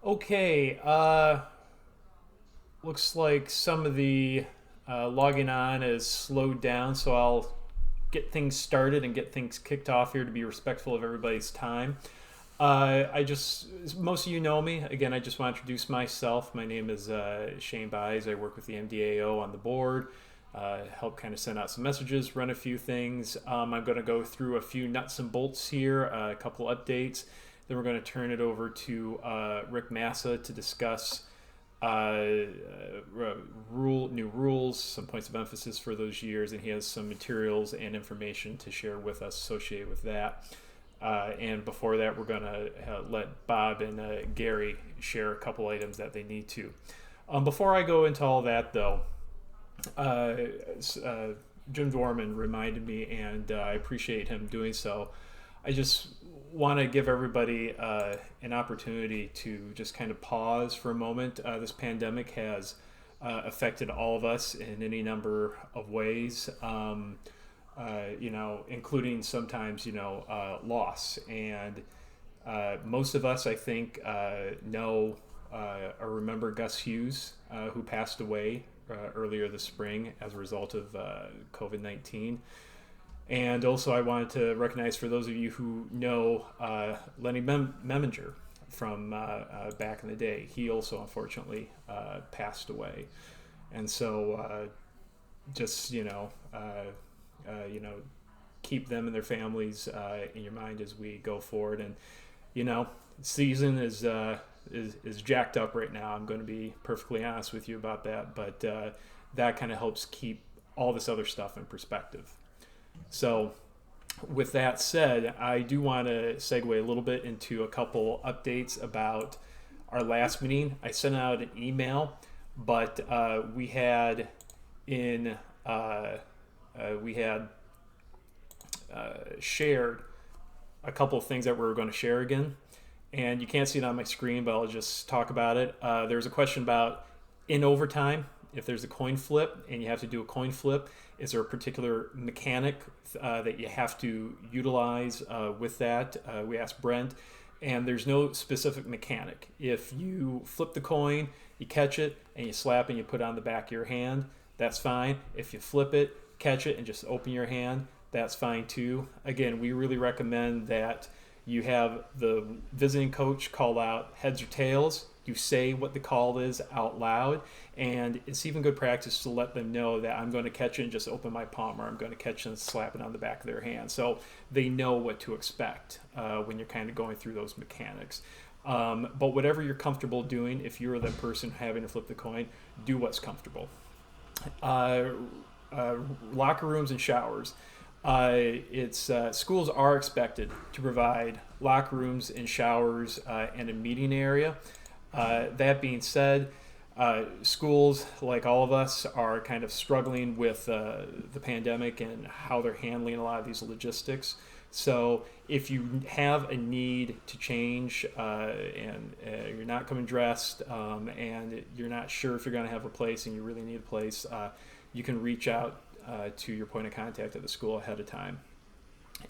Okay, looks like some of the logging on is slowed down, so I'll get things started and get things kicked off here to be respectful of everybody's time. Most of you know me. Again, I just want to introduce myself. My name is Shane Byes. I work with the MDAO on the board, help kind of send out some messages, run a few things. I'm going to go through a few nuts and bolts here, a couple updates. Then we're going to turn it over to Rick Massa to discuss new rules, some points of emphasis for those years, and he has some materials and information to share with us associated with that. And before that, we're going to let Bob and Gary share a couple items that they need to. Before I go into all that, though, Jim Dorman reminded me, and I appreciate him doing so. I just want to give everybody an opportunity to just kind of pause for a moment. This pandemic has affected all of us in any number of ways, including sometimes, loss. And most of us, I think, know or remember Gus Hughes, who passed away earlier this spring as a result of COVID-19. And also, I wanted to recognize for those of you who know Lenny Meminger from back in the day. He also, unfortunately, passed away. And so, just keep them and their families in your mind as we go forward. And season is jacked up right now. I'm going to be perfectly honest with you about that. But that kind of helps keep all this other stuff in perspective. So, with that said, I do want to segue a little bit into a couple updates about our last meeting. I sent out an email, but we had shared a couple of things that we were going to share again, and you can't see it on my screen, but I'll just talk about it. There's a question about in overtime. If there's a coin flip and you have to do a coin flip, is there a particular mechanic that you have to utilize with that? We asked Brent, and there's no specific mechanic. If you flip the coin, you catch it, and you slap and you put it on the back of your hand, that's fine. If you flip it, catch it, and just open your hand, that's fine too. Again, we really recommend that you have the visiting coach call out heads or tails. You say what the call is out loud, and it's even good practice to let them know that I'm going to catch it and just open my palm, or I'm going to catch it and slap it on the back of their hand, so they know what to expect when you're kind of going through those mechanics. But whatever you're comfortable doing, if you're the person having to flip the coin, do what's comfortable. Locker rooms and showers. Schools are expected to provide locker rooms and showers and a meeting area. That being said, schools, like all of us, are kind of struggling with the pandemic and how they're handling a lot of these logistics. So if you have a need to change and you're not coming dressed and you're not sure if you're going to have a place and you really need a place, you can reach out to your point of contact at the school ahead of time.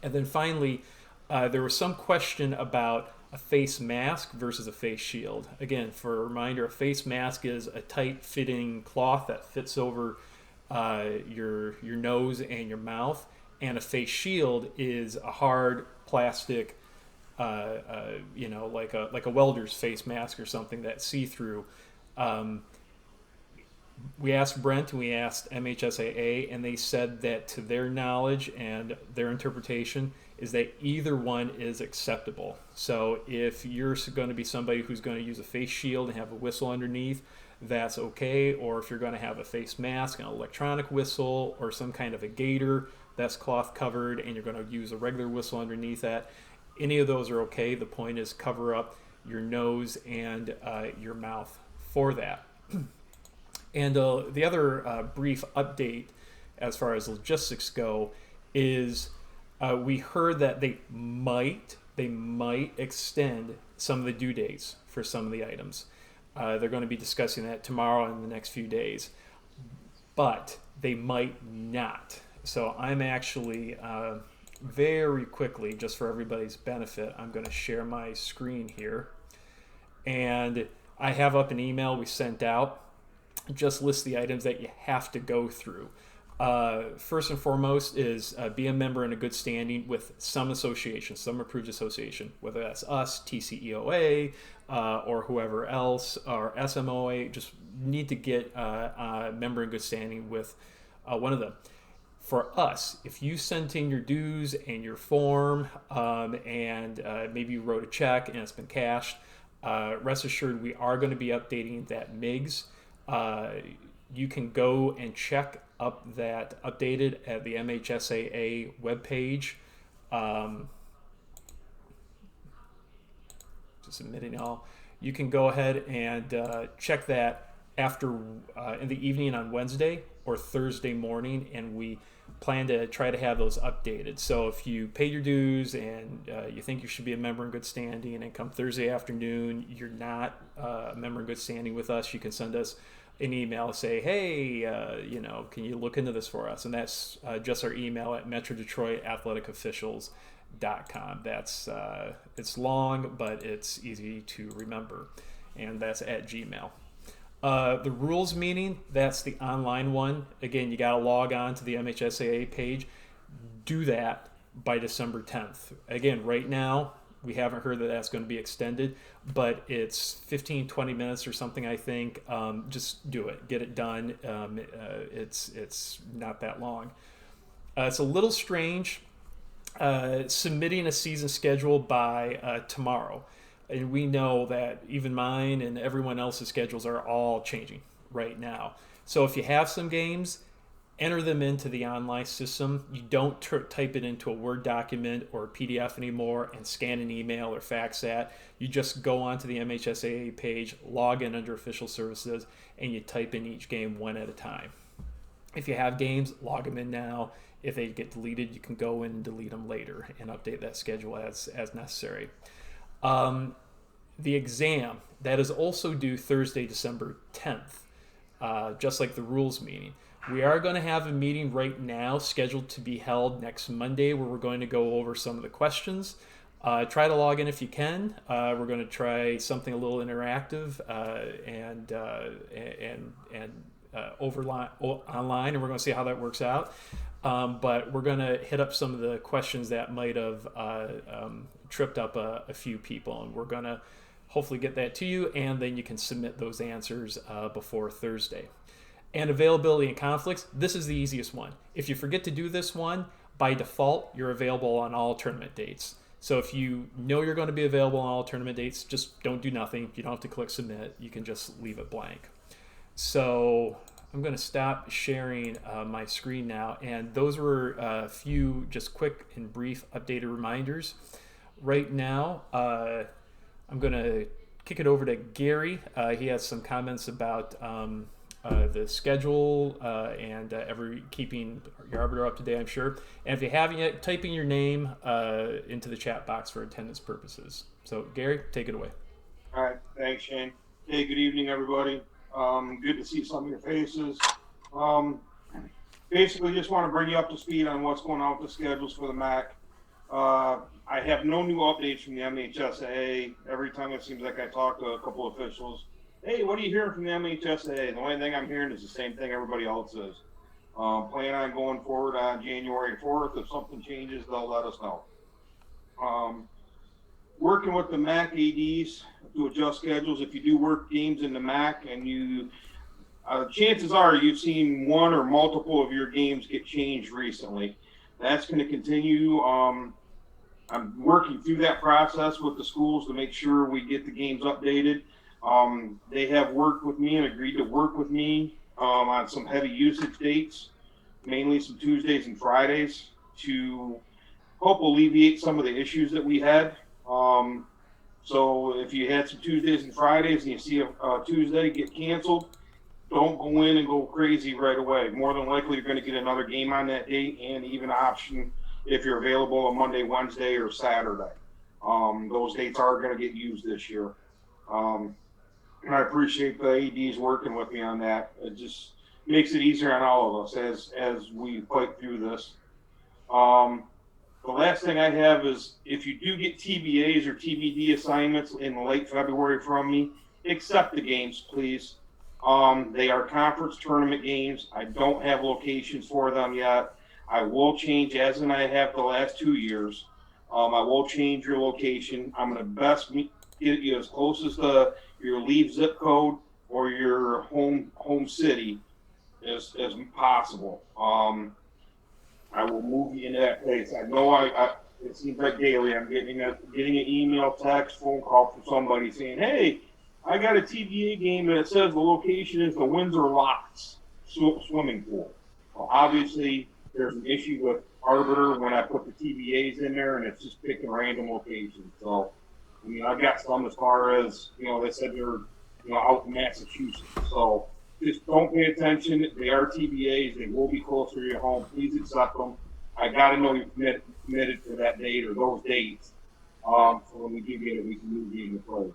And then finally, there was some question about a face mask versus a face shield. Again, for a reminder, a face mask is a tight-fitting cloth that fits over your nose and your mouth, and a face shield is a hard plastic, like a welder's face mask or something that's see-through. We asked Brent and we asked MHSAA, and they said that to their knowledge and their interpretation is that either one is acceptable. So if you're going to be somebody who's going to use a face shield and have a whistle underneath, that's okay. Or if you're going to have a face mask, an electronic whistle, or some kind of a gaiter that's cloth covered, and you're going to use a regular whistle underneath that, any of those are okay. The point is cover up your nose and your mouth for that. And the other brief update as far as logistics go is we heard that they might extend some of the due dates for some of the items. They're going to be discussing that tomorrow and the next few days, but they might not. So I'm actually very quickly, just for everybody's benefit, I'm going to share my screen here. And I have up an email we sent out, just list the items that you have to go through. First and foremost is be a member in a good standing with some association, some approved association, whether that's us, TCEOA, or whoever else, or SMOA. Just need to get a member in good standing with one of them. For us, if you sent in your dues and your form, and maybe you wrote a check and it's been cashed, rest assured we are going to be updating that MIGS. You can go and check up that updated at the MHSAA webpage. Just admitting all. You can go ahead and check that after in the evening on Wednesday or Thursday morning, and we plan to try to have those updated. So if you pay your dues and you think you should be a member in good standing, and come Thursday afternoon you're not a member in good standing with us, you can send us an email, say, hey, can you look into this for us? And that's just our email at MetroDetroitAthleticOfficials.com. That's it's long, but it's easy to remember, and that's at Gmail. The rules meeting, that's the online one. Again, you got to log on to the MHSAA page. Do that by December 10th. Again, right now, we haven't heard that that's going to be extended, but it's 15, 20 minutes or something, I think. Just do it. Get it done. It's not that long. It's a little strange submitting a season schedule by tomorrow. And we know that even mine and everyone else's schedules are all changing right now. So if you have some games, enter them into the online system. You don't type it into a Word document or a PDF anymore and scan an email or fax that. You just go onto the MHSAA page, log in under official services, and you type in each game one at a time. If you have games, log them in now. If they get deleted, you can go in and delete them later and update that schedule as necessary. The exam, that is also due Thursday, December 10th, just like the rules meeting. We are going to have a meeting right now scheduled to be held next Monday where we're going to go over some of the questions. Try to log in if you can. We're going to try something a little interactive and online, and we're going to see how that works out. But we're going to hit up some of the questions that might have tripped up a few people, and we're going to hopefully get that to you, and then you can submit those answers before Thursday. And availability and conflicts, this is the easiest one. If you forget to do this one, by default, you're available on all tournament dates. So if you know you're going to be available on all tournament dates, just don't do nothing. You don't have to click submit. You can just leave it blank. So I'm going to stop sharing my screen now. And those were a few just quick and brief updated reminders. Right now, I'm going to kick it over to Gary. He has some comments about the schedule and keeping your arbiter up to date, I'm sure. And if you haven't yet, typing your name into the chat box for attendance purposes. So, Gary, take it away. All right. Thanks, Shane. Hey, good evening, everybody. Good to see some of your faces. Basically, just want to bring you up to speed on what's going on with the schedules for the MAC. I have no new updates from the MHSAA. Every time it seems like I talk to a couple of officials, hey, what are you hearing from the MHSAA? The only thing I'm hearing is the same thing everybody else is. Plan on going forward on January 4th. If something changes, they'll let us know. Working with the MAC ADs to adjust schedules. If you do work games in the MAC and you, chances are you've seen one or multiple of your games get changed recently. That's going to continue. I'm working through that process with the schools to make sure we get the games updated. They have worked with me and agreed to work with me on some heavy usage dates, mainly some Tuesdays and Fridays, to help alleviate some of the issues that we had. So if you had some Tuesdays and Fridays and you see a Tuesday get canceled, don't go in and go crazy right away. More than likely, you're going to get another game on that date, and even option if you're available on Monday, Wednesday, or Saturday. Those dates are going to get used this year. And I appreciate the ADs working with me on that. It just makes it easier on all of us as we fight through this. The last thing I have is if you do get TBAs or TBD assignments in late February from me, accept the games, please. They are conference tournament games. I don't have locations for them yet. I will change, as in I have the last 2 years. I will change your location. I'm going to best get you as close as your leave zip code or your home city as possible. I will move you into that place. I know it seems like daily I'm getting an email, text, phone call from somebody saying, "Hey, I got a TBA game and it says the location is the Windsor Locks swimming pool." Well, obviously, there's an issue with Arbiter when I put the TBAs in there and it's just picking random locations. So, I mean, I've got some as far as, they said they're, out in Massachusetts. So, just don't pay attention. They are TBAs. They will be closer to your home. Please accept them. I got to know you're committed to that date or those dates. So when we do get it, we can move you into play.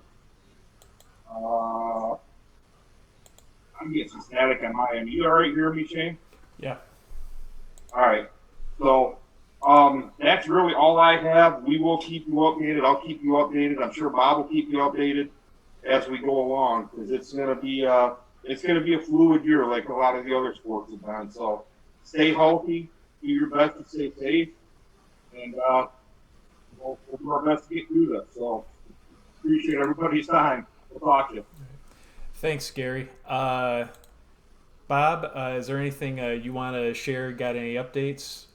I'm getting some static on my end. You all right hear me, Shane? Yeah. All right. So that's really all I have. We will keep you updated. I'll keep you updated. I'm sure Bob will keep you updated as we go along because it's going to be a fluid year like a lot of the other sports have been. So stay healthy, do your best to stay safe, and we'll do our best to get through this. So appreciate everybody's time. We'll talk to you. Thanks, Gary. Bob, is there anything you want to share? Got any updates?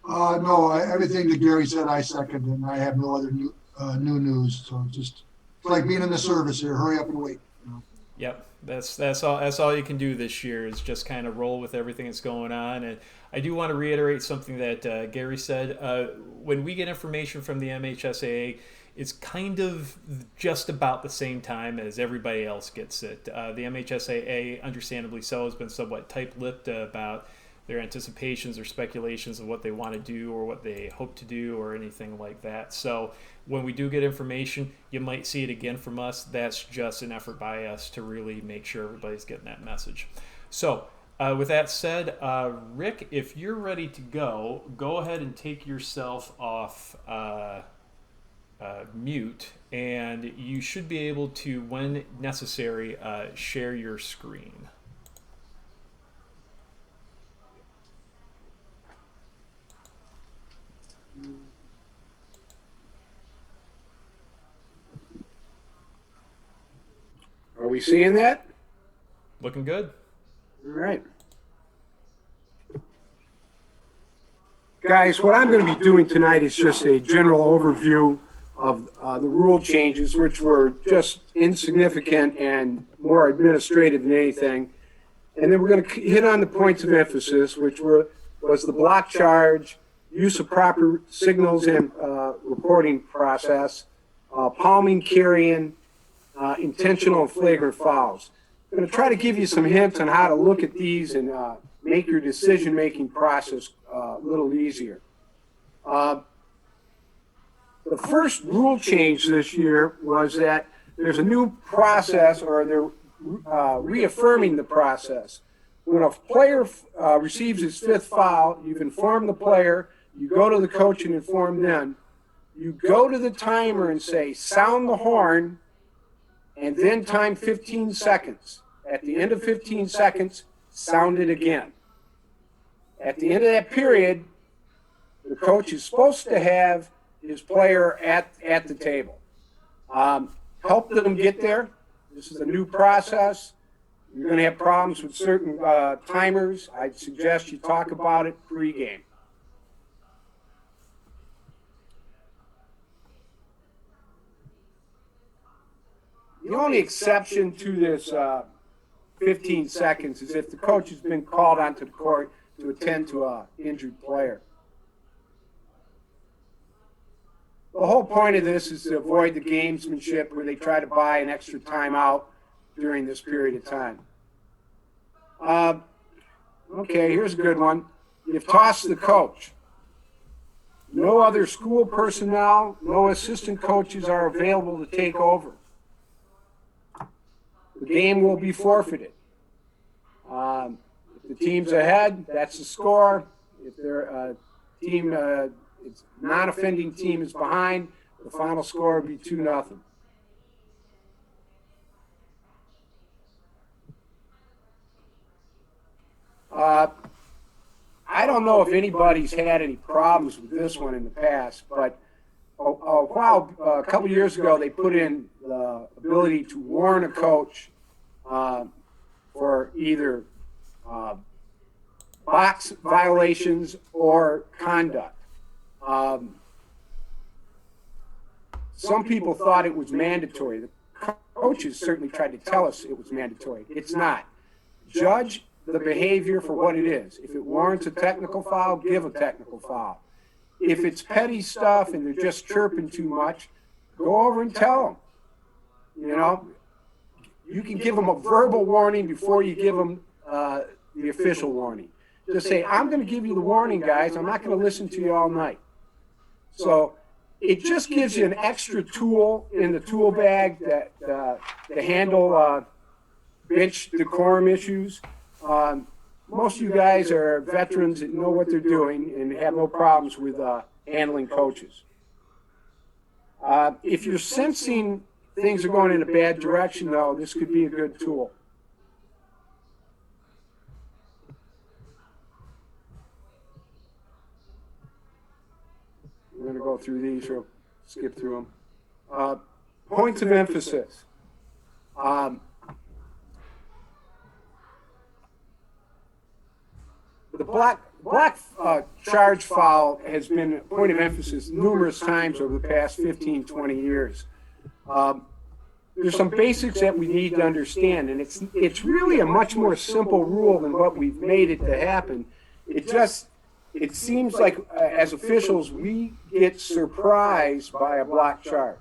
No, everything that Gary said, I second, and I have no other new news. So just it's like being in the service here. Hurry up and wait. Yep, that's all you can do this year is just kind of roll with everything that's going on. And I do want to reiterate something that Gary said. When we get information from the MHSAA, it's kind of just about the same time as everybody else gets it. The MHSAA, understandably so, has been somewhat tight-lipped about their anticipations or speculations of what they want to do or what they hope to do or anything like that. So when we do get information, you might see it again from us. That's just an effort by us to really make sure everybody's getting that message. So with that said, Rick, if you're ready to go ahead and take yourself off mute, and you should be able to, when necessary, share your screen. Are we seeing that? Looking good. All right. Guys, what I'm going to be doing tonight is just a general overview of the rule changes, which were just insignificant and more administrative than anything. And then we're going to hit on the points of emphasis, which was the block charge, use of proper signals and reporting process, palming, carrying, intentional and flagrant fouls. I'm going to try to give you some hints on how to look at these and make your decision-making process a little easier. The first rule change this year was that there's a new process, or they're reaffirming the process. When a player receives his fifth foul, you've informed the player, you go to the coach and inform them. You go to the timer and say, sound the horn, and then time 15 seconds. At the end of 15 seconds, sound it again. At the end of that period, the coach is supposed to have his player at the table. Help them get there. This is a new process. You're going to have problems with certain timers. I'd suggest you talk about it pregame. The only exception to this 15 seconds is if the coach has been called onto the court to attend to an injured player. The whole point of this is to avoid the gamesmanship where they try to buy an extra timeout during this period of time. Okay, here's a good one. You've tossed the coach. No other school personnel, no assistant coaches are available to take over. The game will be forfeited. If the team's ahead, that's the score. If they're team, it's non-offending team is behind, the final score would be 2-0. I don't know if anybody's had any problems with this one in the past, but a couple years ago, they put in the ability to warn a coach for either box violations or conduct. Some people thought it was mandatory. The coaches certainly tried to tell us it was mandatory. It's not. Judge the behavior for what it is. If it warrants a technical foul, give a technical foul. If it's petty stuff and they're just chirping too much, go over and tell them. You know, you can give them a verbal warning before you give them the official warning. Just say, I'm going to give you the warning, guys. I'm not going to listen to you all night. So it just gives you an extra tool in the tool bag that to handle bench decorum issues. Most of you guys are veterans that know what they're doing and have no problems with handling coaches. If you're sensing things are going in a bad direction, though, this could be a good tool. We're going to go through these or skip through them. Points of emphasis. The black charge foul has been a point of emphasis numerous times over the past 15, 20 years. There's some basics that we need to understand, and it's really a much more simple rule than what we've made it to happen. It seems like as officials we get surprised by a block charge.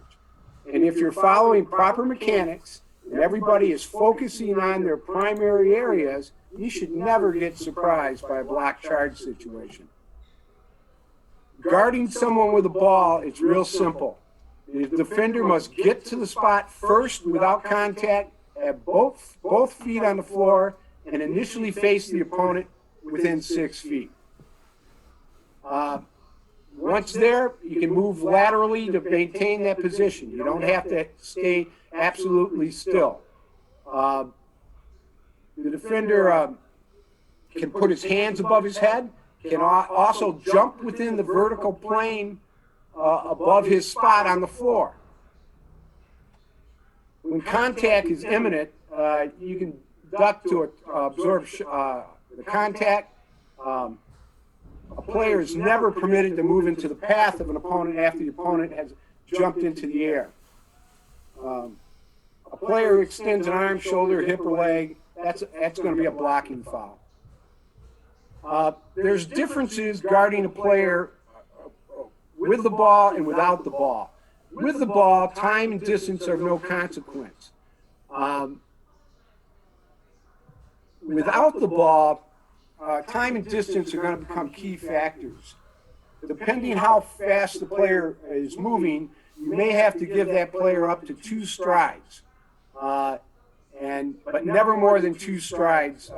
And if you're following proper mechanics and everybody is focusing on their primary areas, you should never get surprised by a block charge situation. Guarding someone with a ball is real simple. The defender must get to the spot first without contact, have both feet on the floor, and initially face the opponent within 6 feet. Once there, you can move laterally to maintain that position. You don't have to stay absolutely still. The defender can put his hands above his head, can also jump within the vertical plane above his spot on the floor. When contact is imminent, you can duck to absorb the contact. A player is never permitted to move into the path of an opponent after the opponent has jumped into the air. A player extends an arm, shoulder, hip, or leg, that's going to be a blocking foul. There's differences guarding a player with the ball and without the ball. With the ball, time and distance are of no consequence. Without the ball, time and distance are going to become key factors. Depending how fast the player is moving, you may have to give that player up to 2 strides, but never more than 2 strides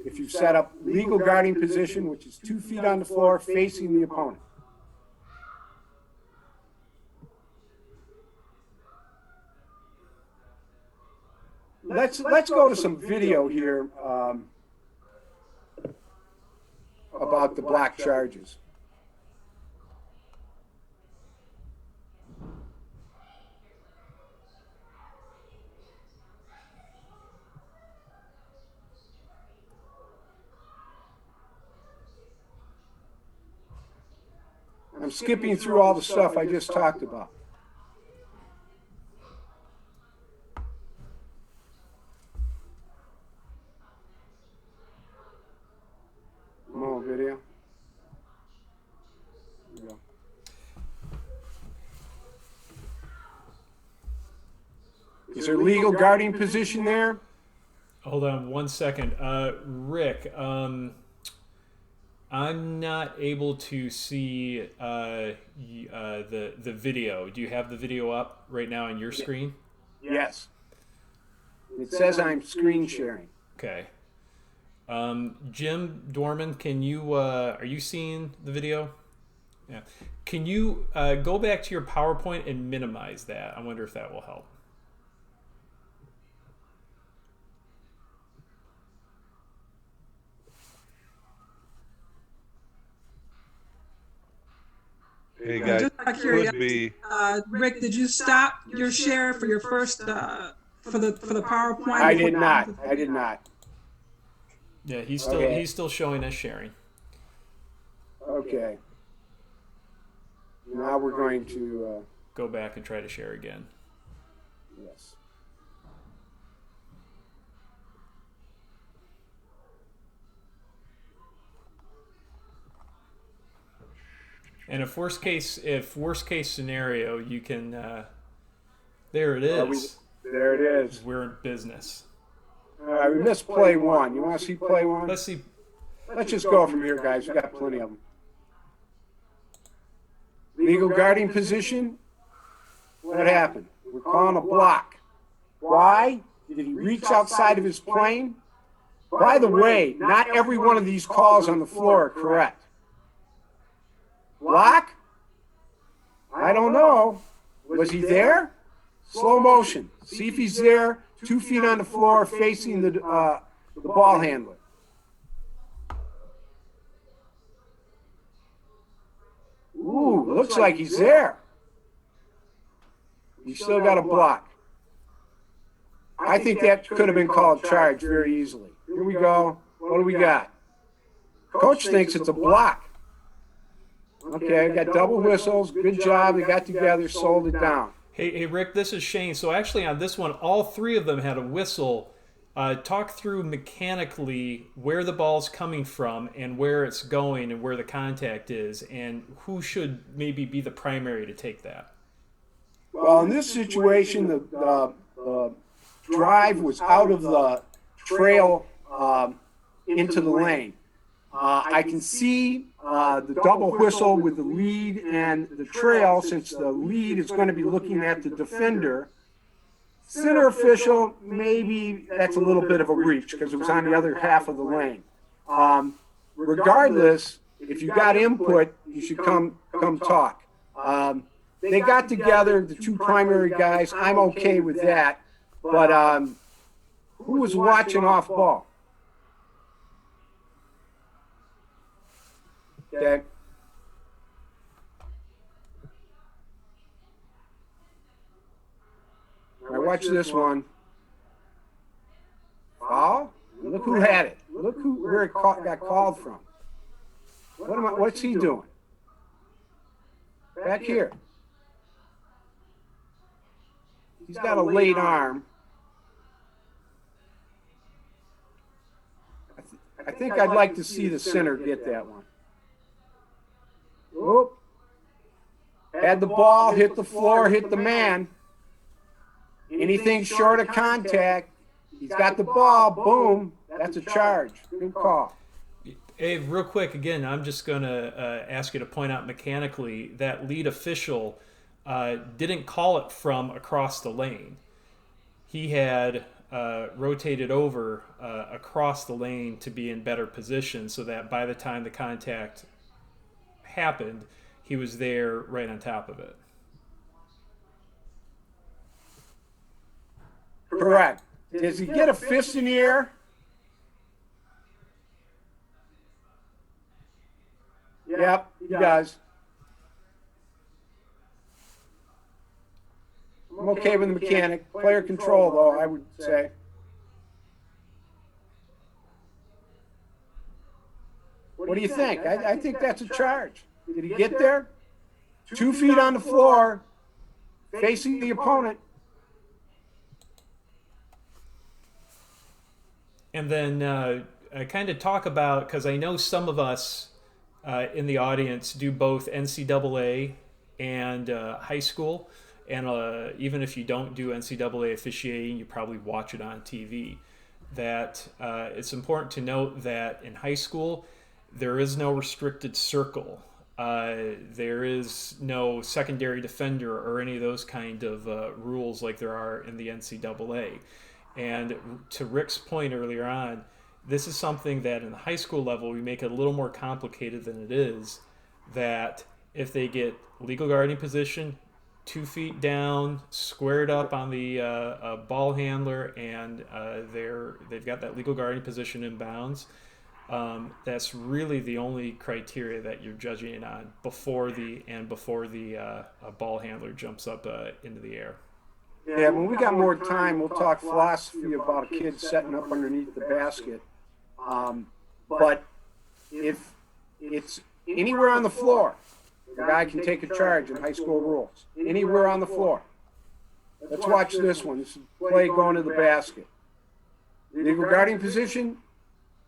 if you set up legal guarding position, which is 2 feet on the floor facing the opponent. Let's go to some video here about the block charges. I'm skipping through all the stuff I just talked about. More video. There you go. Is there legal guarding position there? Hold on 1 second. Rick, I'm not able to see the video. Do you have the video up right now on your screen? Yes. It says I'm screen sharing. Okay. Jim Dorman, can you are you seeing the video? Yeah. Can you go back to your PowerPoint and minimize that? I wonder if that will help. Hey guys, Just out of could curiosity, be. Rick, did you stop your share for your first for the PowerPoint? I did not. I did not. Yeah, he's Okay. still showing us sharing. Okay. Now we're going to, Go back and try to share again. yes. And if worst case scenario, you can. There it is. There it is. We're in business. We missed play one. You want to see play one? Let's see. Let's just go from here, guys. We got plenty of them. Legal guarding position. What happened? We're calling a block. Why? Did he reach outside of his plane? By the way, not every one of these calls on the floor are correct. Block? I don't know. Was he there? Slow motion. See if he's there. 2 feet on the floor facing the ball handler. Ooh, looks like he's there. You still got a block. I think that could have been called charge very easily. Here we go. What do we got? Coach thinks it's a block. Okay, got double whistles. Good job. They got together, sold it down. Hey, Rick, this is Shane. So actually, on this one, all three of them had a whistle. Talk through mechanically where the ball's coming from and where it's going and where the contact is, and who should maybe be the primary to take that. Well, in this situation, the drive was out of the trail into the lane. I can see the double whistle with the lead and the trail, since the lead is going to be looking at the defender. Center official, maybe that's a little bit of a reach because it was on the other half of the lane. Regardless, if you got input, you should come talk. They got together, the two primary guys. I'm okay with that. But who was watching off ball? Okay. All right, watch this one. Foul? Look who had it. Look where it got called from. What's he doing? Back here. He's got a late arm. I think I'd like to see the center get that one. Whoop. Had the ball, hit the floor, hit the man. Anything short of contact, he's got the ball, boom, that's a charge. Good call. Hey, real quick, again, I'm just going to ask you to point out mechanically that lead official didn't call it from across the lane. He had rotated over across the lane to be in better position so that by the time the contact happened, he was there right on top of it. Correct. Does he get a fist in the air? Yep, he does. I'm okay with the mechanic. Player control, though, I would say. What do you think? I think that's a charge. Did he get there? 2 feet on the floor, facing the opponent. And then kind of talk about, because I know some of us in the audience do both NCAA and high school. And even if you don't do NCAA officiating, you probably watch it on TV. That it's important to note that in high school, there is no restricted circle. There is no secondary defender or any of those kind of rules like there are in the NCAA. And to Rick's point earlier on, this is something that in the high school level we make it a little more complicated than it is. That if they get legal guarding position, 2 feet down, squared up on the ball handler, and they've got that legal guarding position in bounds. That's really the only criteria that you're judging it on before the ball handler jumps up into the air. Yeah, when we got more time, we'll talk philosophy about a kid setting up underneath the basket. But if it's anywhere on the floor, the guy can take a charge in high school rules. Anywhere on the floor. Let's watch this one. This is play going to the basket. Legal guarding position.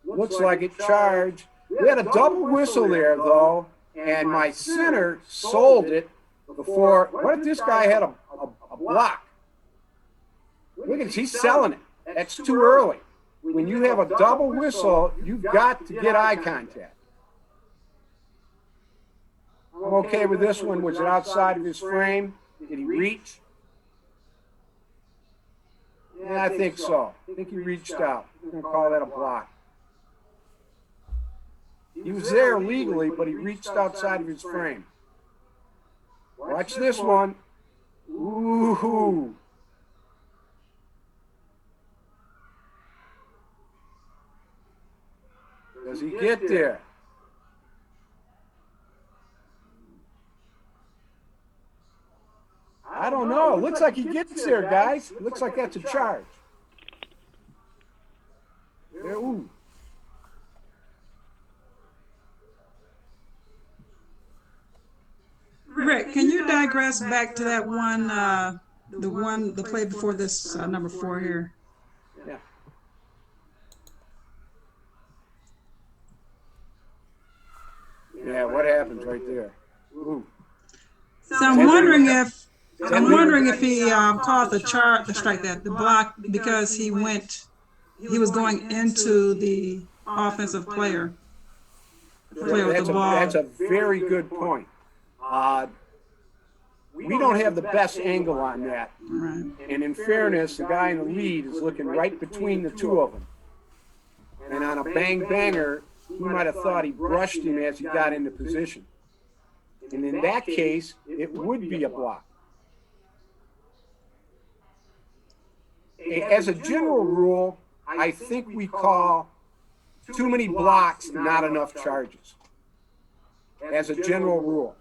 Looks like it charged. We had a double whistle there, though, and my center sold it before. What if this guy had a block? Look at this. He's selling it. That's too early. When you have a double whistle, you've got to get eye contact. I'm okay with this one. Was it outside of his frame? Did he reach? Yeah, I think so. I think he reached out. We're going to call that a block. He was there legally, but he reached outside of his frame. Watch this one. Ooh. Does he get there? I don't know. Looks like he gets there, guys. Looks like that's a charge. There, ooh. Rick, can you digress back to that one, the play before this, number 4 here? Yeah. Yeah, what happens right there? Ooh. So I'm wondering if he called the strike that the block because he was going into the offensive player with the ball. That's a very good point. We don't have the best angle on that. Right. And in fairness, the guy in the lead is looking right between the two of them. And on a bang-banger, he might have thought he brushed him as he got into position. And in that case, it would be a block. As a general rule, I think we call too many blocks not enough charges. As a general rule.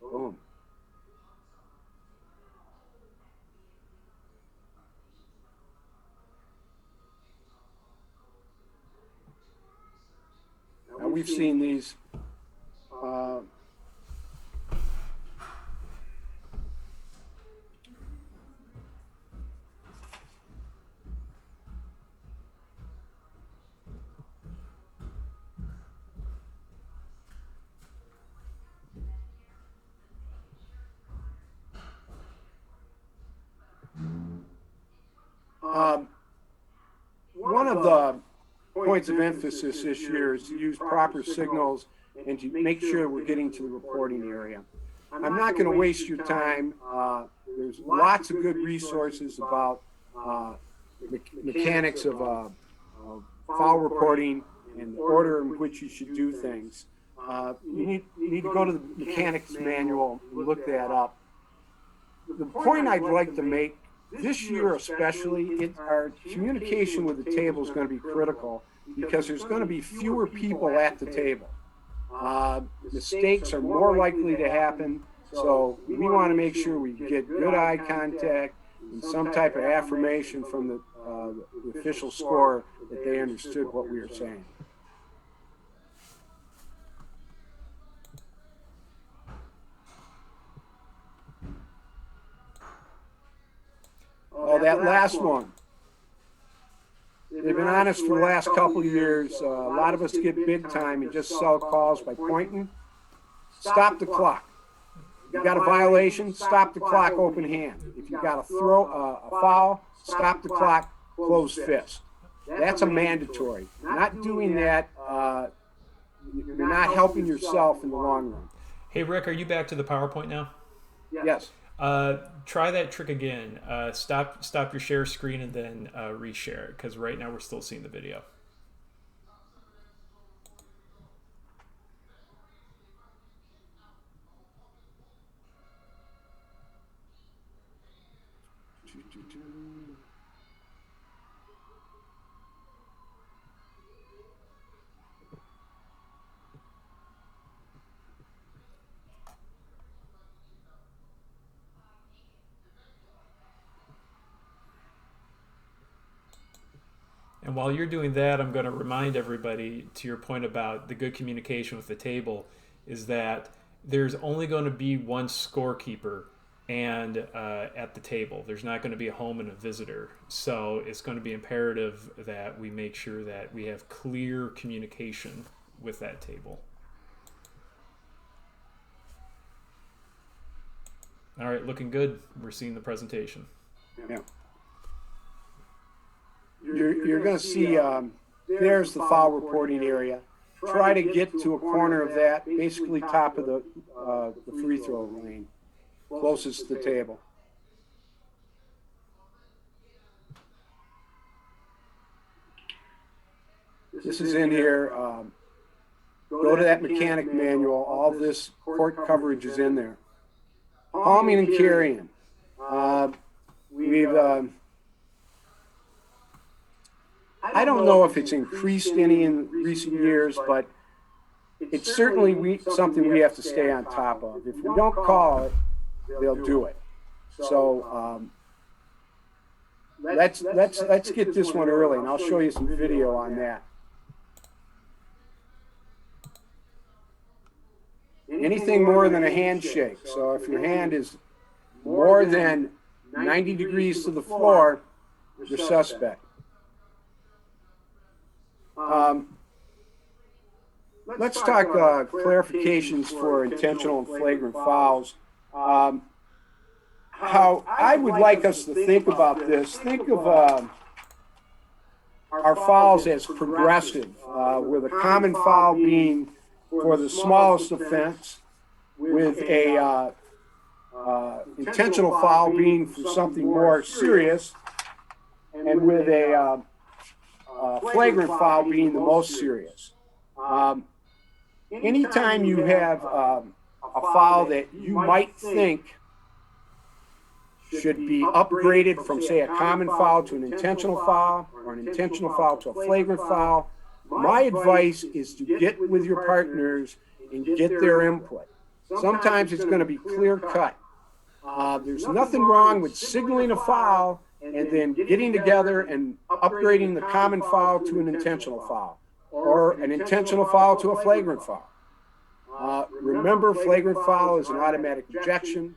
Boom. Now we've seen these. One of the points of emphasis this year is to use proper signals and to make sure we're getting to the reporting area. I'm not going to waste your time. There's lots of good resources about mechanics of foul reporting and the order in which you should do things. You need to go to the mechanics manual and look that up. The point I'd like to make this year especially, our communication with the table is going to be critical because there's going to be fewer people at the table. Mistakes are more likely to happen, so we want to make sure we get good eye contact and some type of affirmation from the official scorer that they understood what we were saying. Oh, that last one. They've been honest for the last couple of years. A lot of us get big time and just sell calls by pointing. Stop the clock. If you got a violation, stop the clock open hand. If you got a foul, stop the clock closed fist. That's a mandatory. Not doing that, you're not helping yourself in the long run. Hey, Rick, are you back to the PowerPoint now? Yes. Try that trick again. Stop your share screen and then reshare it, because right now we're still seeing the video. And while you're doing that, I'm going to remind everybody, to your point about the good communication with the table, is that there's only going to be one scorekeeper and at the table. There's not going to be a home and a visitor. So it's going to be imperative that we make sure that we have clear communication with that table. All right, looking good. We're seeing the presentation. Yeah. You're going to see there's the foul reporting area. Try to get to a corner of that, basically top of the free throw lane, closest to the table. This is in here. Go to that mechanic manual. All this court coverage is in there. Palming and carrying. I don't know if it's increased any in recent years, but it's certainly something we have to stay on top of. If we don't call it, they'll do it. So let's get this one early, and I'll show you some video on that. Anything more than a handshake. So if your hand is more than 90 degrees to the floor, you're suspect. Let's talk clarifications for intentional and flagrant fouls. How I would like us to think about this, think of our fouls as progressive, with a common foul being for the smallest offense, with a intentional foul being for something more serious, and with a flagrant foul being the most serious. Anytime you have a foul that you might think should be upgraded from, say, a common foul to an intentional foul, or an intentional foul to a flagrant foul, my advice is to get with your partners and get their input. Sometimes it's going to be clear cut. There's nothing wrong with signaling a foul and then getting together and upgrading the common foul to an intentional foul, or an intentional foul to a flagrant foul. Remember, flagrant foul is an automatic ejection,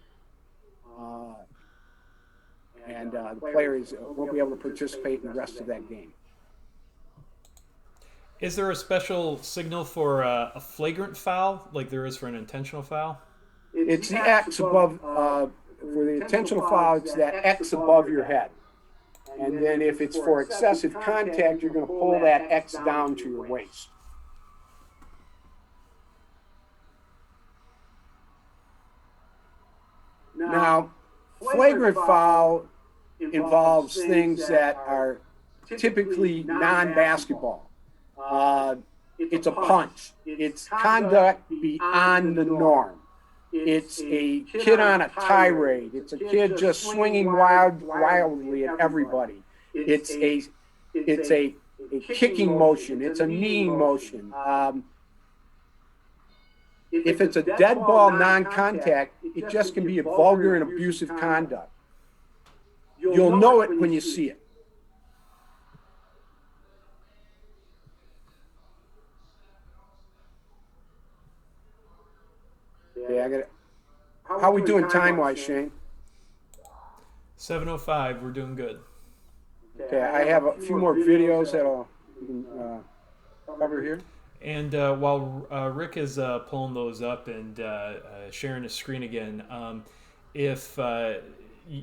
and the player won't be able to participate in the rest of that game. Is there a special signal for a flagrant foul, like there is for an intentional foul? It's the X above, for the intentional foul, it's that X above your head. And then if it's for excessive contact, you're going to pull that X down to your waist. Now, flagrant foul involves things that are typically non-basketball. It's a punch. It's conduct beyond the norm. It's a kid on a tirade. It's a kid just swinging wildly at everybody. It's a kicking motion. It's a kneeing motion. If it's a dead ball non-contact, it just can be a vulgar and abusive conduct. You'll know it when you see it. Yeah, I got it. How are we doing time-wise, Shane? 7:05. We're doing good. Okay, I have a few more videos that I'll cover here. And while Rick is pulling those up and sharing his screen again, if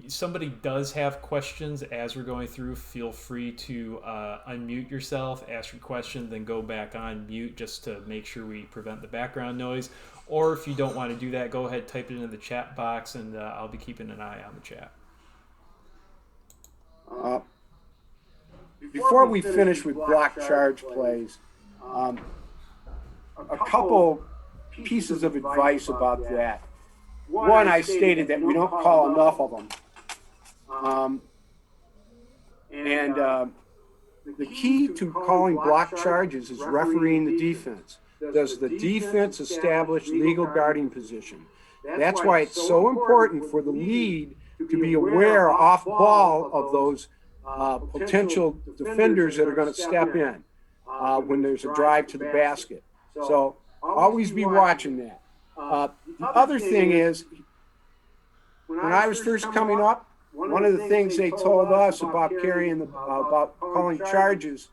somebody does have questions as we're going through, feel free to unmute yourself, ask your question, then go back on mute just to make sure we prevent the background noise. Or if you don't want to do that, go ahead, type it into the chat box, and I'll be keeping an eye on the chat. Before we finish with block charge plays, a couple pieces of advice about that. One, I stated that we don't call enough of them. The key to calling block charges is refereeing the defense. Does the defense establish legal guarding position? That's why it's so important for the lead to be aware off ball of those potential defenders that are going to step in when there's a drive to the basket. So always be watching that. The other thing is, when I was first coming up, one of the things they told us about about calling charges,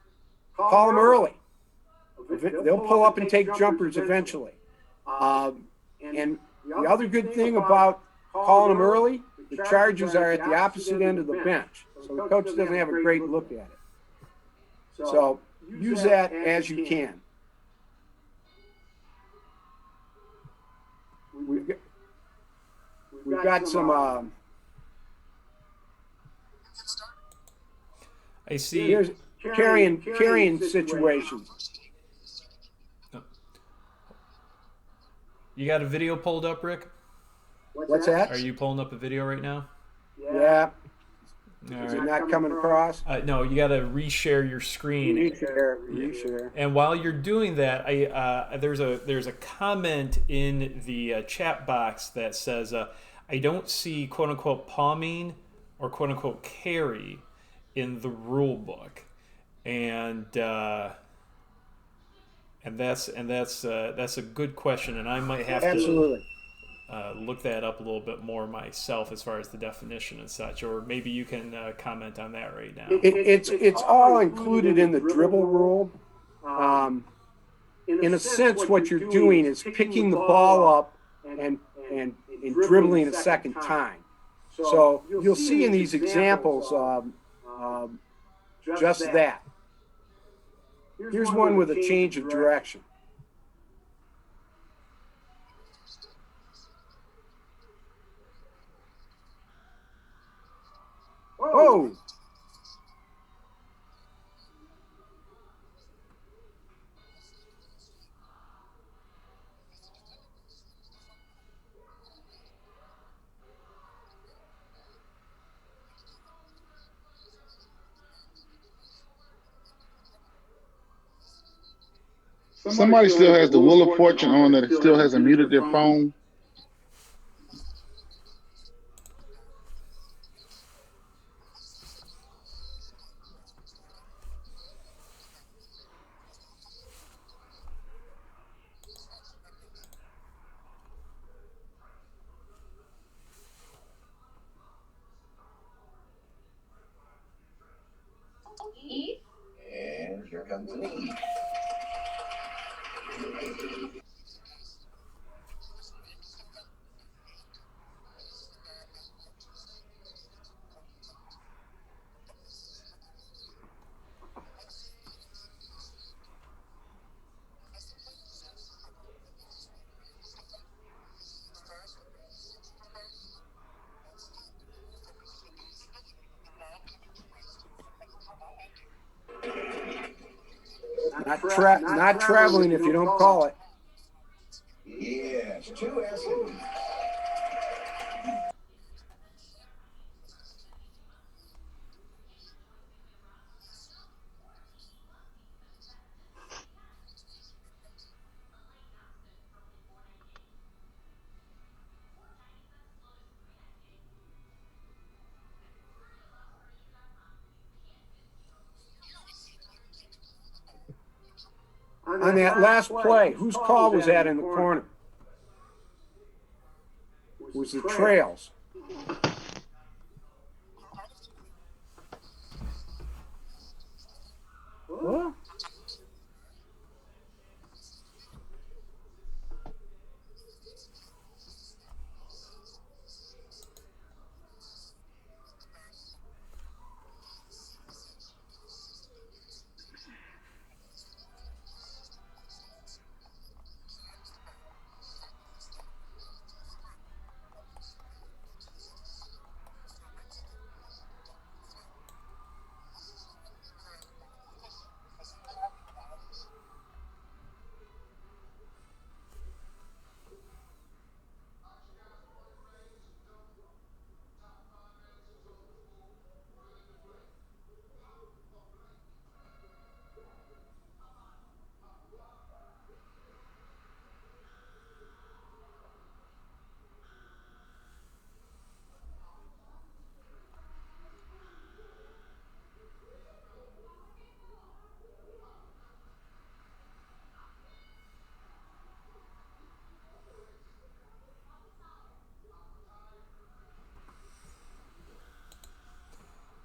call them early. They'll pull up and take jumpers eventually. And the other good thing about calling them early, the charges are at the opposite end of the bench. So the coach doesn't have a great look at it. So use that as you can. We've got some I see. Here's carrying situations. You got a video pulled up, Rick? What's that? Are you pulling up a video right now? Yeah. All Is it right. not coming across? No, you got to reshare your screen. Reshare. And while you're doing that, there's a comment in the chat box that says, "I don't see quote unquote palming or quote unquote carry in the rule book," and that's a good question, and I might have Absolutely. to look that up a little bit more myself as far as the definition and such, or maybe you can comment on that right now. It's all included in the dribble rule. In a sense, what you're doing is picking the ball up and dribbling a second time. So you'll see in these examples just that. Here's one with a change of direction. Oh! Somebody still has the Wheel of Fortune on that still hasn't muted their phone. And here comes the lead. Not traveling if you don't call it. Yes, 2 S's. On that last play, whose call was that in the corner? It was the Trails. What?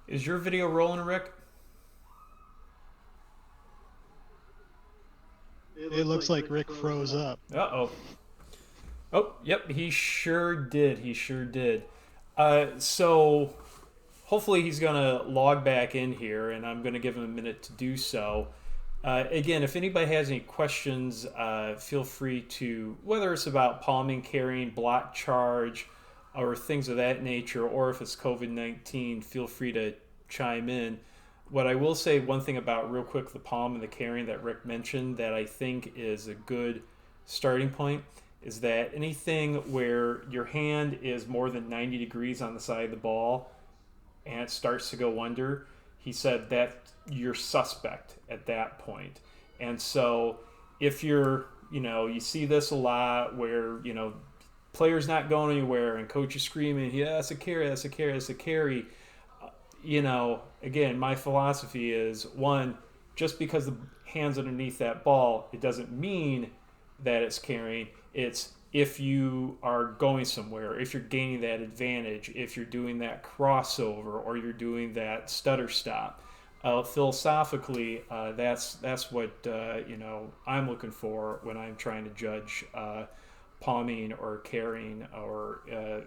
Is your video rolling, Rick? It looks like Rick froze up. Uh-oh. Oh, yep, he sure did. He sure did. So hopefully he's going to log back in here, and I'm going to give him a minute to do so. Again, if anybody has any questions, feel free to, whether it's about palming, carrying, block charge, or things of that nature, or if it's COVID-19, feel free to chime in. What I will say, one thing about real quick, the palm and the carrying that Rick mentioned that I think is a good starting point is that anything where your hand is more than 90 degrees on the side of the ball and it starts to go under, he said that you're suspect at that point. And so if you're, you see this a lot where, players not going anywhere and coach is screaming, yeah, that's a carry, that's a carry, that's a carry. Again, my philosophy is, one, just because the hand's underneath that ball, it doesn't mean that it's carrying. It's if you are going somewhere, if you're gaining that advantage, if you're doing that crossover, or you're doing that stutter stop. Philosophically, that's what I'm looking for when I'm trying to judge palming or carrying or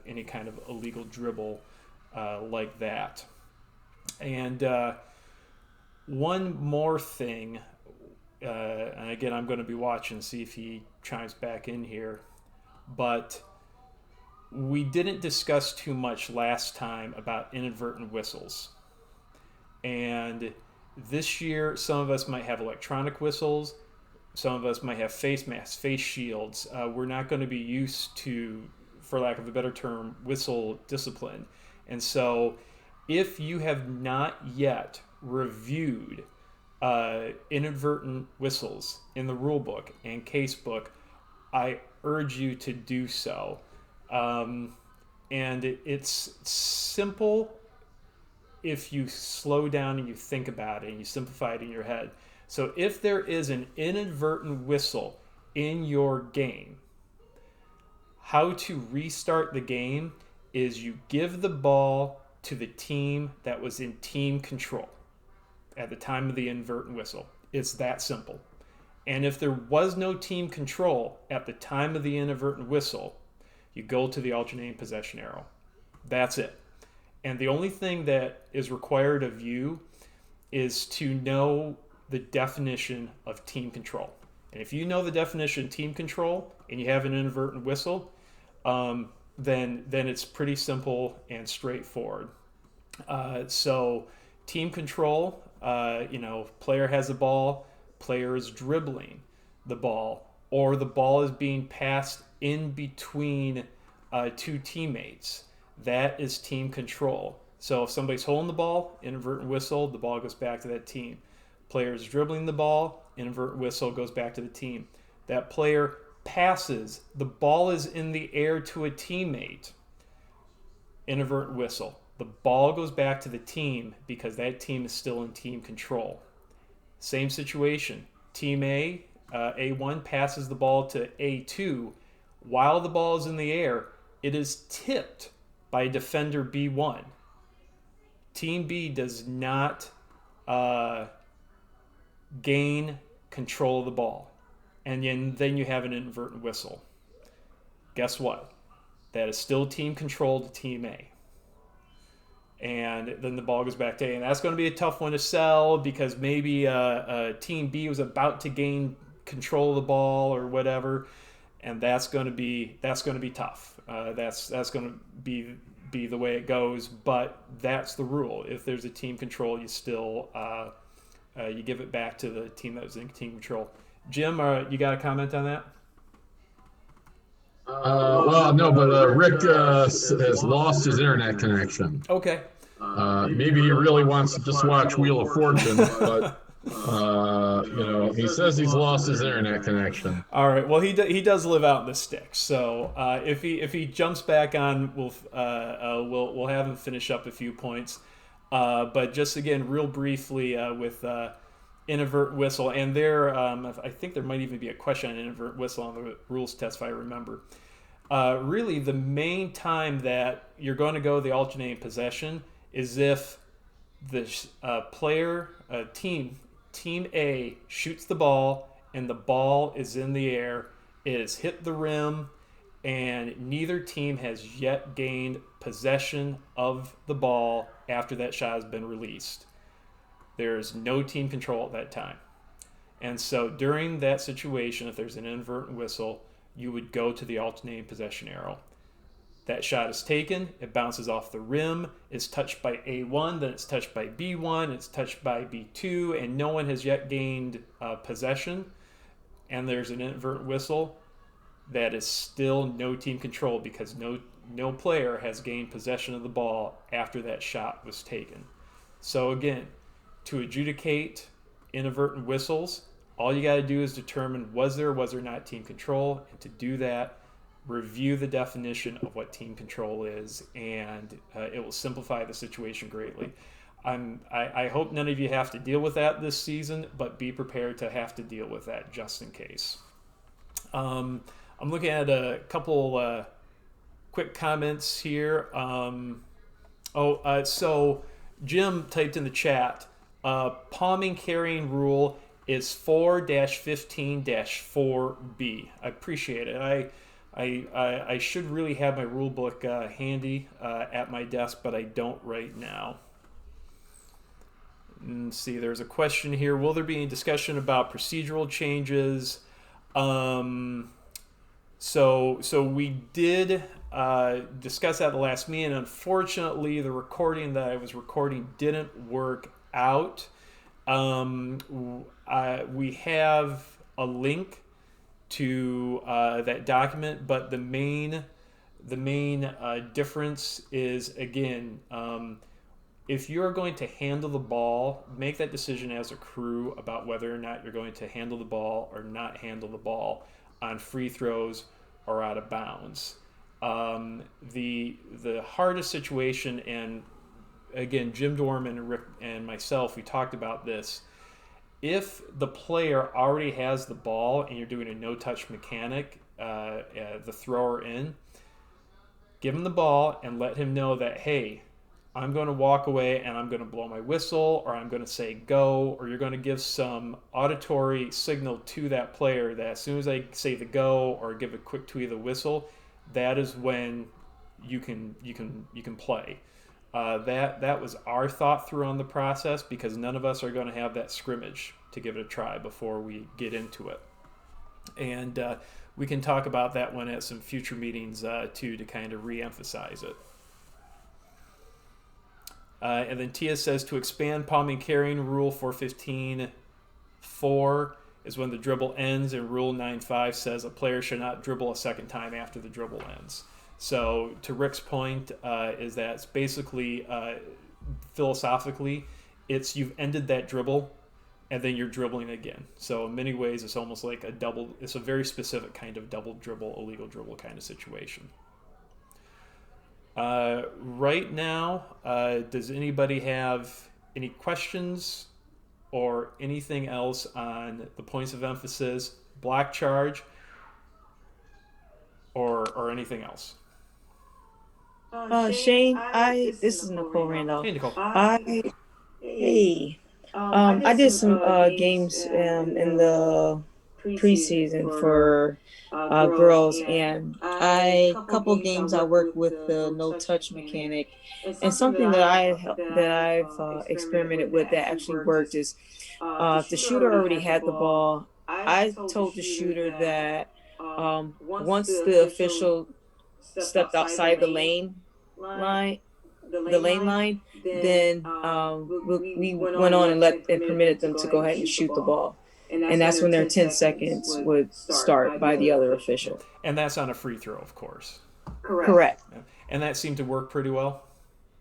any kind of illegal dribble like that. And one more thing, and again, I'm going to be watching to see if he chimes back in here, but we didn't discuss too much last time about inadvertent whistles. And this year, some of us might have electronic whistles, some of us might have face masks, face shields. We're not going to be used to, for lack of a better term, whistle discipline. And so if you have not yet reviewed inadvertent whistles in the rule book and case book, I urge you to do so. And it's simple if you slow down and you think about it and you simplify it in your head. So if there is an inadvertent whistle in your game, how to restart the game is you give the ball to the team that was in team control at the time of the inadvertent whistle. It's that simple. And if there was no team control at the time of the inadvertent whistle, you go to the alternating possession arrow. That's it. And the only thing that is required of you is to know the definition of team control. And if you know the definition of team control and you have an inadvertent whistle, then it's pretty simple and straightforward. So team control, player has the ball, player is dribbling the ball, or the ball is being passed in between two teammates. That is team control. So if somebody's holding the ball, inadvertent whistle, the ball goes back to that team. Player is dribbling the ball, inadvertent whistle goes back to the team. That player passes, the ball is in the air to a teammate, inadvertent whistle. The ball goes back to the team because that team is still in team control. Same situation. Team A, A1 passes the ball to A2. While the ball is in the air, it is tipped by defender B1. Team B does not gain control of the ball. And then you have an inadvertent whistle. Guess what? That is still team control to Team A. And then the ball goes back to A. And that's going to be a tough one to sell because maybe Team B was about to gain control of the ball or whatever. And that's going to be tough. That's going to be the way it goes. But that's the rule. If there's a team control, you still you give it back to the team that was in team control. Jim, you got a comment on that? Well, no, but Rick has lost his internet connection. Okay. Maybe he really wants to just watch Wheel of Fortune, but he says he's lost his internet connection. All right. Well, he does live out in the sticks, so if he jumps back on, we'll have him finish up a few points. But just again, real briefly with inadvertent whistle, and I think there might even be a question on inadvertent whistle on the rules test if I remember. Really, the main time that you're going to go the alternating possession is if Team A shoots the ball, and the ball is in the air. It has hit the rim, and neither team has yet gained possession of the ball after that shot has been released. There's no team control at that time. And so during that situation, if there's an inadvertent whistle, you would go to the alternating possession arrow. That shot is taken, it bounces off the rim, it's touched by A1, then it's touched by B1, it's touched by B2, and no one has yet gained possession, and there's an inadvertent whistle. That is still no team control because no player has gained possession of the ball after that shot was taken. So again, to adjudicate inadvertent whistles, all you got to do is determine was there or was there not team control, and to do that, review the definition of what team control is, and it will simplify the situation greatly. I hope none of you have to deal with that this season, but be prepared to have to deal with that just in case. I'm looking at a couple quick comments here. So Jim typed in the chat, palming carrying rule is 4-15-4B. I appreciate it. I should really have my rule book handy at my desk, but I don't right now. Let's see, there's a question here. Will there be any discussion about procedural changes? So we did discuss that at the last meeting. Unfortunately, the recording that I was recording didn't work out. We have a link to that document, but the main difference is, again, if you're going to handle the ball, make that decision as a crew about whether or not you're going to handle the ball or not handle the ball on free throws or out of bounds. The hardest situation, and again, Jim Dorman and Rick and myself, we talked about this. If the player already has the ball and you're doing a no-touch mechanic, the thrower in, give him the ball and let him know that, hey, I'm going to walk away and I'm going to blow my whistle, or I'm going to say go, or you're going to give some auditory signal to that player that as soon as I say the go or give a quick tweet of the whistle, that is when you can play. That was our thought through on the process, because none of us are going to have that scrimmage to give it a try before we get into it. And we can talk about that one at some future meetings too, to kind of re-emphasize it. And then Tia says, to expand palming carrying rule 415-4 is when the dribble ends, and rule 9.5 says a player should not dribble a second time after the dribble ends. So to Rick's point, is that it's basically, philosophically, it's you've ended that dribble and then you're dribbling again. So in many ways, it's almost like it's a very specific kind of double dribble, illegal dribble kind of situation. Right now, does anybody have any questions or anything else on the points of emphasis, block charge, or anything else? Shane, this is Nicole Randolph. Hey, Nicole. I did some games in the preseason for girls, and a couple games I worked with the no touch mechanic, and something that I've experimented with that actually worked is if the shooter already had the ball, I told the shooter that once the official stepped outside the lane line, then we went on and permitted them to go ahead and shoot the ball. And that's when their 10 seconds would start by the other official. And that's on a free throw, of course. Correct. And that seemed to work pretty well?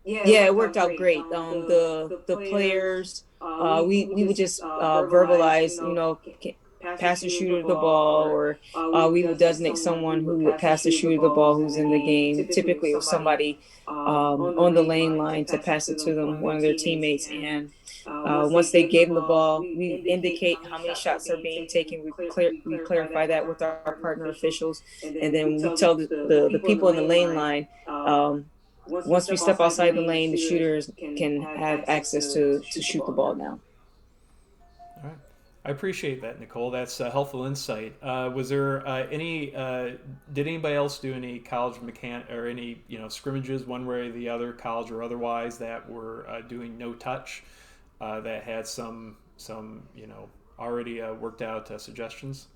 Yeah, it worked out great. The players, we would just verbalize, pass the shooter the ball, or we would designate someone who would pass the shooter the ball who's in the game. Typically it was somebody on the lane line to pass it to them, one of their teammates, and once they gave them the ball, we indicate how many shots are being taken. We clarify that with our partner officials, and then we tell the people in the lane line once we step outside the lane, the shooters can have access to shoot the ball now. All right. I appreciate that, Nicole. That's helpful insight. Was there did anybody else do any college or any scrimmages one way or the other, college or otherwise, that were doing no touch, that had some already worked out suggestions?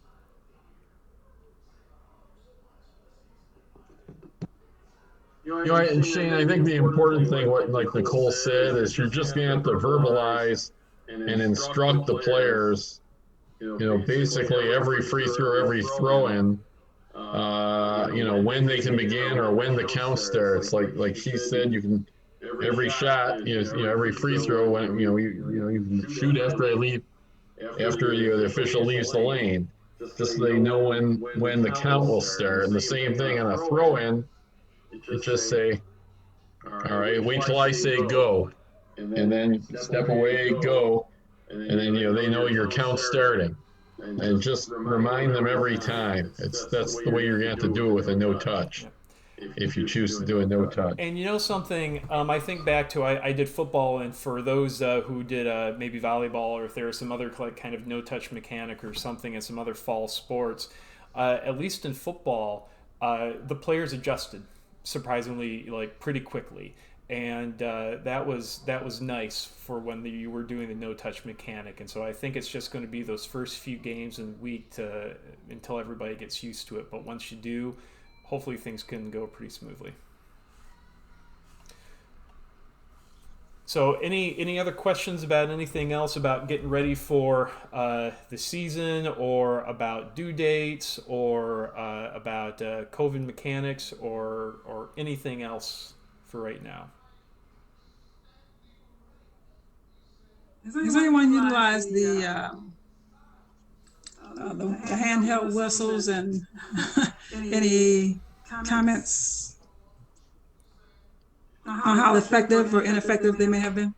And Shane, I think the important thing, what like Nicole said, is you're just gonna have to verbalize and instruct the players. Basically every free throw, every throw in, when they can begin or when the count starts. Like she said, you can every shot, every free throw when you can shoot after the official leaves the lane. Just so they know when the count will start. And the same thing on a throw in. You just say, all right, wait till I say go, and then step away, go, and then they know your count's starting, and just remind them every time. That's the way you're going to have to do it with a no touch, if you choose to do a no touch. And something, I think back to I did football, and for those who did maybe volleyball, or if there was some other kind of no touch mechanic or something in some other fall sports, at least in football, the players adjusted surprisingly pretty quickly, and that was nice for when you were doing the no touch mechanic. And so I think it's just going to be those first few games in the week until everybody gets used to it, but once you do, hopefully things can go pretty smoothly. So any other questions about anything else about getting ready for the season, or about due dates, or about COVID mechanics, or anything else for right now? Has anyone utilized the handheld whistles, and any comments on how effective or ineffective they may have been?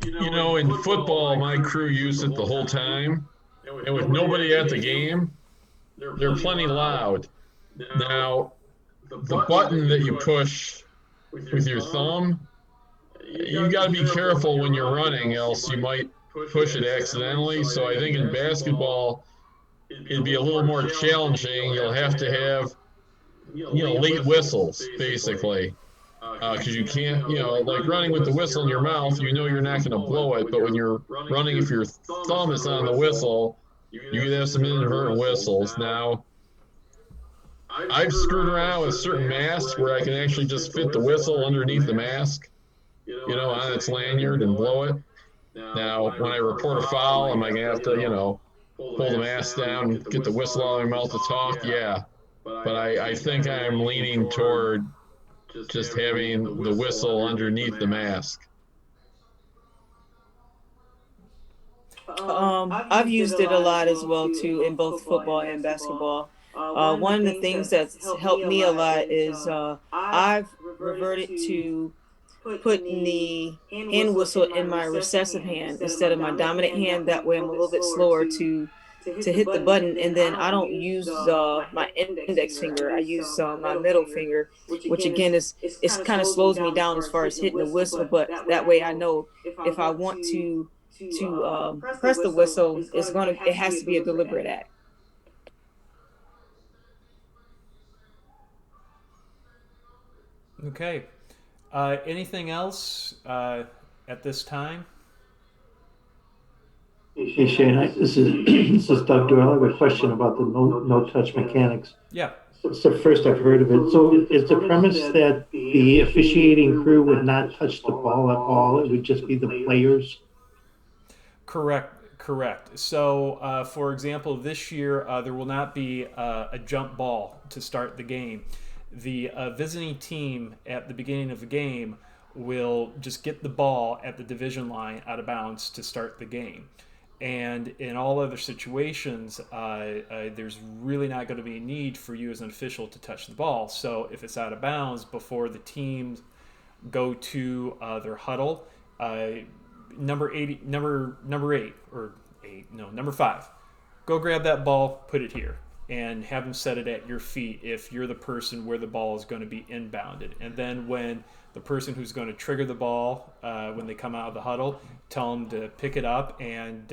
In football, my crew used it the whole time, and with nobody at the game, they're plenty loud. Now, the button that you push with your thumb, you got to be careful when you're running, else you might push it accidentally. So I think in basketball, it'd be a little more challenging. You'll have to have, late whistles, basically. Because you can't, like running with the whistle in your mouth, you're not going to blow it. But when you're running, if your thumb is on the whistle, you could have some inadvertent whistles. Now, I've screwed around with certain masks where I can actually just fit the whistle underneath the mask, on its lanyard and blow it. Now, when I report a foul, am I going to have to, pull the mask down and get the whistle out of my mouth to talk? Yeah. But I think I'm leaning toward just having the whistle underneath the mask. I've used it a lot as well too, in both football and basketball. One of the things that's helped me a lot is I've reverted to putting the hand whistle in my recessive hand instead of my dominant hand. That way I'm a little bit slower to hit the button, and then I don't use my index finger. I use my middle finger, which again is kind of slows me down as far as hitting the whistle. But that way I know if I want to press the whistle, it has to be a deliberate act. Okay. Anything else at this time? Hey Shane, this is Doug Doyle. I have a question about the no touch mechanics. Yeah. So first I've heard of it. So is the premise that the officiating crew would not touch the ball at all? It would just be the players? Correct. So, for example, this year there will not be a jump ball to start the game. The visiting team at the beginning of the game will just get the ball at the division line out of bounds to start the game. And in all other situations, there's really not going to be a need for you as an official to touch the ball. So if it's out of bounds before the teams go to their huddle, number 5, go grab that ball, put it here. and have them set it at your feet if you're the person where the ball is going to be inbounded. And then when the person who's going to trigger the ball, when they come out of the huddle, tell them to pick it up and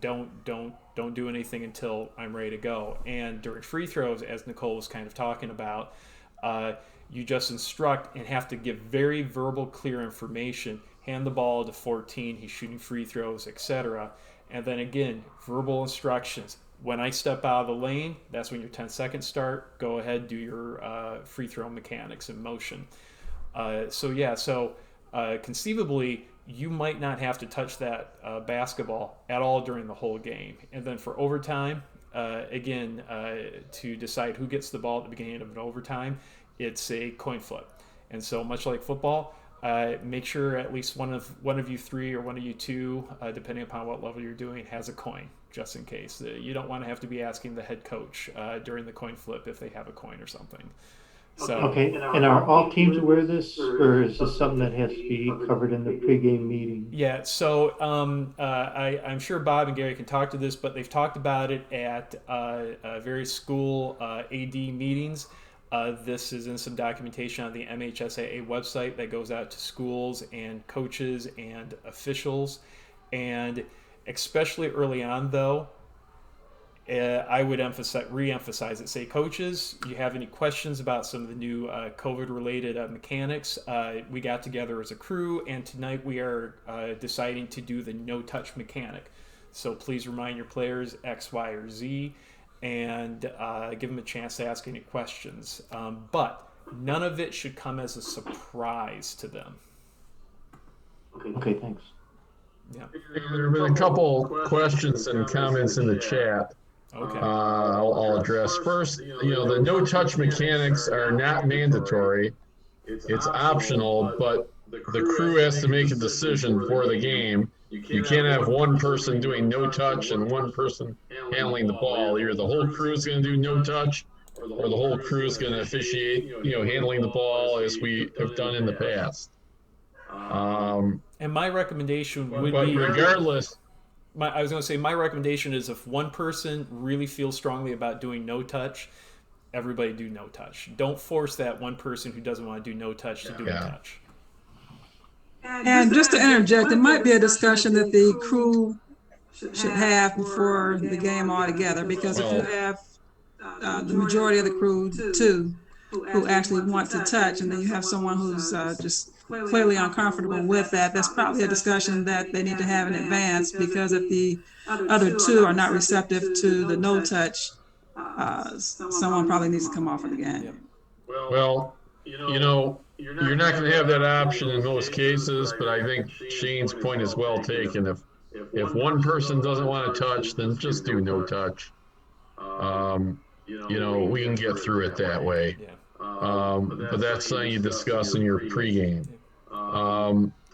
don't do anything until I'm ready to go. And during free throws, as Nicole was kind of talking about, you just instruct and have to give very verbal, clear information. Hand the ball to 14, he's shooting free throws, etc. And then again, verbal instructions. When I step out of the lane, that's when your 10 seconds start. Go ahead, do your free throw mechanics in motion. So conceivably, you might not have to touch that basketball at all during the whole game. And then for overtime, to decide who gets the ball at the beginning of an overtime, it's a coin flip. And so much like football, make sure at least one of you three or one of you two, depending upon what level you're doing, has a coin, just in case. You don't want to have to be asking the head coach during the coin flip if they have a coin or something. So, okay, and are all teams aware of this, or is this something that has to be covered in the pregame meeting? Yeah, so I'm sure Bob and Gary can talk to this, but they've talked about it at various school AD meetings. This is in some documentation on the MHSAA website that goes out to schools and coaches and officials. And especially early on, though, I would re-emphasize it. Say, coaches, you have any questions about some of the new COVID-related mechanics? We got together as a crew, and tonight we are deciding to do the no-touch mechanic. So please remind your players X, Y, or Z, and give them a chance to ask any questions. But none of it should come as a surprise to them. Okay, thanks. Yeah. There have been a couple questions and comments in the chat. Okay. I'll address first. The no-touch mechanics are not mandatory. It's optional, but the crew has to make a decision for the game. You can't have one person doing no touch and one person handling the ball. Either the whole crew is going to do no touch, or the whole crew is going to officiate, handling the ball as we have done in the past. And my recommendation would but be, regardless. I was going to say, my recommendation is if one person really feels strongly about doing no touch, everybody do no touch. Don't force that one person who doesn't want to do no touch to do no touch. And just to interject, it might be a discussion that the crew should have before the game altogether, because if you have the majority of the crew too who actually want to touch, and then you have someone who's just clearly uncomfortable with that, that's probably a discussion that they need to have in advance, because if the other two are not receptive to the no touch, someone probably needs to come off of the game. Well, you're not going to have that option in most cases, but I think Shane's point is well taken. If one person doesn't want to touch, then just do no touch. We can get through it that way. But that's something you discuss in your pregame.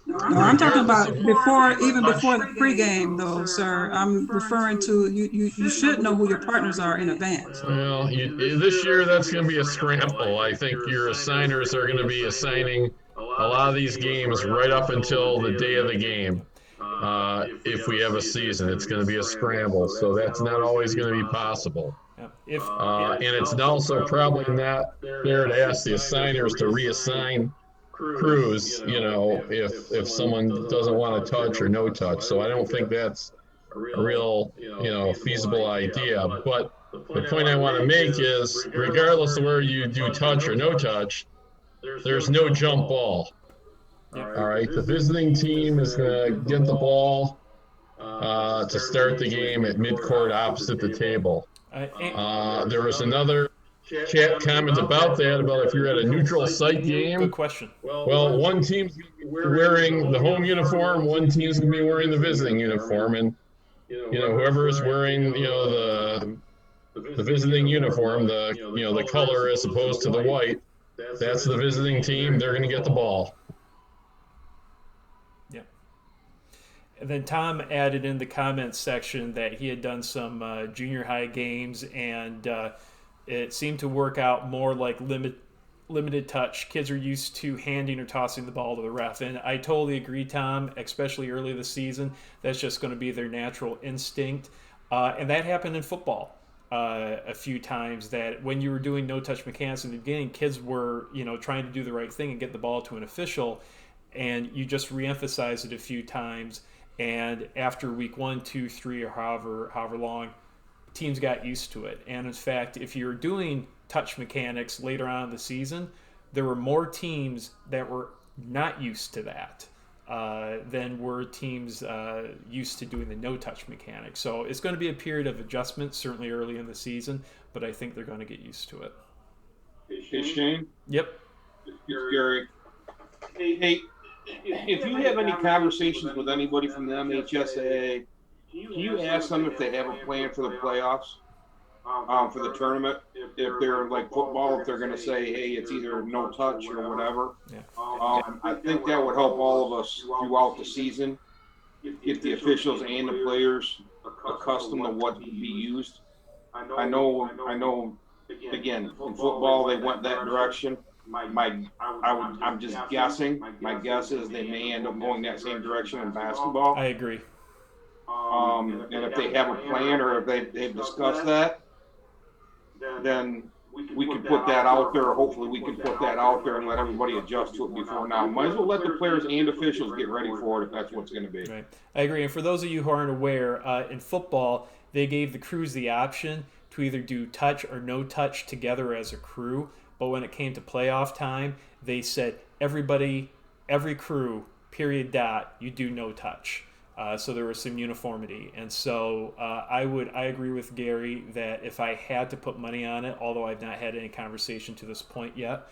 No, I'm talking about before the pregame, though, sir. I'm referring to you should know who your partners are in advance. Well, this year that's going to be a scramble. I think your assigners are going to be assigning a lot of these games right up until the day of the game. If we have a season, it's going to be a scramble, so that's not always going to be possible. And it's also probably not fair to ask the assigners to reassign crews, if someone doesn't want to touch or no touch. So I don't think that's a real, feasible idea. But the point I want to make is, regardless of where you do touch or no touch, there's no jump ball. All right, the visiting team is going to get the ball to start the game at midcourt opposite the table. There was another chat comment about that, about if you're at a neutral site game. Good question. Well, one team's going to be wearing the home uniform, one team's going to be wearing the visiting uniform, and whoever is wearing the visiting uniform, the color as opposed to the white, that's the visiting team. They're going to get the ball. Yeah. And then Tom added in the comments section that he had done some junior high games, and it seemed to work out more like limited touch. Kids are used to handing or tossing the ball to the ref. And I totally agree, Tom, especially early this season. That's just going to be their natural instinct. And that happened in football. a few times that when you were doing no touch mechanics in the beginning, kids were trying to do the right thing and get the ball to an official, and you just reemphasize it a few times, and after week 1, 2, 3, or however long, teams got used to it. And in fact, if you're doing touch mechanics later on in the season, there were more teams that were not used to that than were teams used to doing the no-touch mechanics. So it's going to be a period of adjustment, certainly early in the season, but I think they're going to get used to it. Hey, Shane? Yep. It's Gary. Hey, if you have any conversations with anybody from the MHSAA, can you ask them if they have a plan for the playoffs, for the tournament? If they're like football, if they're going to say, hey, it's either no touch or whatever. Yeah. I think that would help all of us throughout the season, get the officials and the players accustomed to what to be used. I know. Again, in football, they went that direction. I'm just guessing. My guess is they may end up going that same direction in basketball. I agree. And if they have a plan or if they've discussed that, then we can put that out there. Or hopefully, we can put that out there and let everybody adjust to it before now. Might as well let the players and officials get ready for it if that's what's going to be. Right. I agree. And for those of you who aren't aware, in football, they gave the crews the option to either do touch or no touch together as a crew. But when it came to playoff time, they said every crew, period, dot, you do no touch. So there was some uniformity. And so I agree with Gary that if I had to put money on it, although I've not had any conversation to this point yet,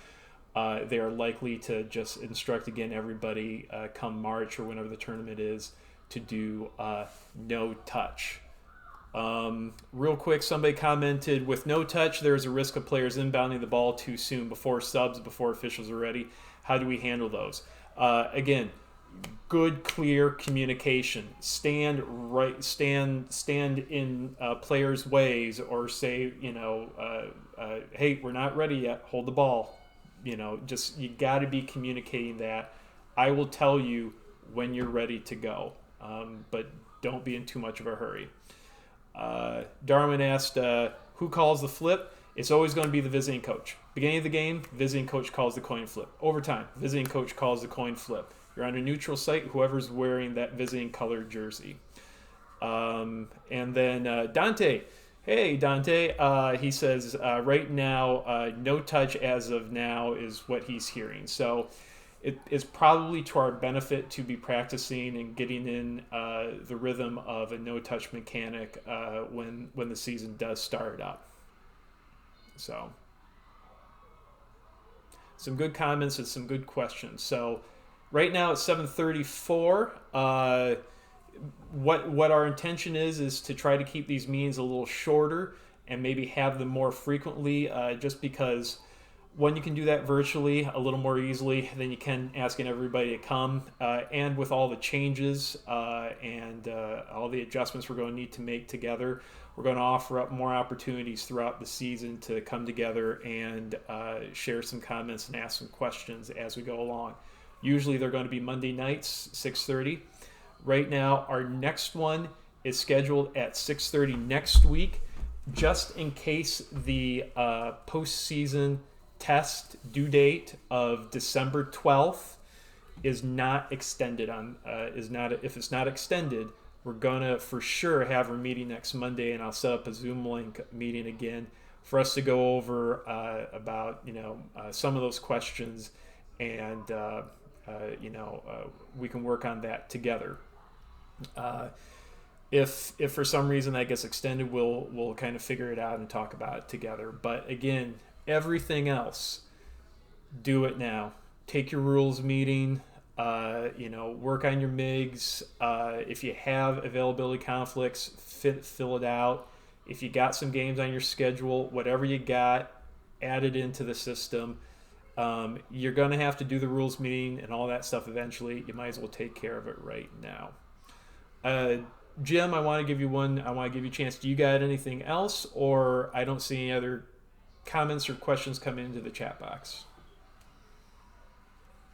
they are likely to just instruct again everybody come March or whenever the tournament is to do no touch. Real quick, somebody commented, with no touch, there's a risk of players inbounding the ball too soon before officials are ready. How do we handle those? Again, good, clear communication. Stand in players' ways, or say, hey, we're not ready yet. Hold the ball. You got to be communicating that. I will tell you when you're ready to go, but don't be in too much of a hurry. Darwin asked, who calls the flip? It's always going to be the visiting coach. Beginning of the game, visiting coach calls the coin flip. Overtime, visiting coach calls the coin flip. You're on a neutral site, whoever's wearing that visiting colored jersey. And then Dante. Hey, Dante. He says, right now, no touch as of now is what he's hearing. So it is probably to our benefit to be practicing and getting in the rhythm of a no-touch mechanic when the season does start up. So some good comments and some good questions. So right now it's 7:34. What our intention is to try to keep these meetings a little shorter and maybe have them more frequently, just because one, you can do that virtually a little more easily than you can asking everybody to come, and with all the changes and all the adjustments we're going to need to make together, we're going to offer up more opportunities throughout the season to come together and share some comments and ask some questions as we go along. Usually they're going to be Monday nights, 6:30. Right now, our next one is scheduled at 6:30 next week, just in case the postseason test due date of December 12th is not extended if it's not extended, we're gonna for sure have our meeting next Monday, and I'll set up a Zoom link meeting again for us to go over about some of those questions, and we can work on that together. If for some reason that gets extended, we'll kind of figure it out and talk about it together. But again, everything else, do it now. Take your rules meeting, work on your MIGs. If you have availability conflicts, fill it out. If you got some games on your schedule, whatever you got, add it into the system. You're going to have to do the rules meeting and all that stuff eventually. You might as well take care of it right now. Jim, I want to give you a chance. Do you got anything else, or I don't see any other comments or questions coming into the chat box?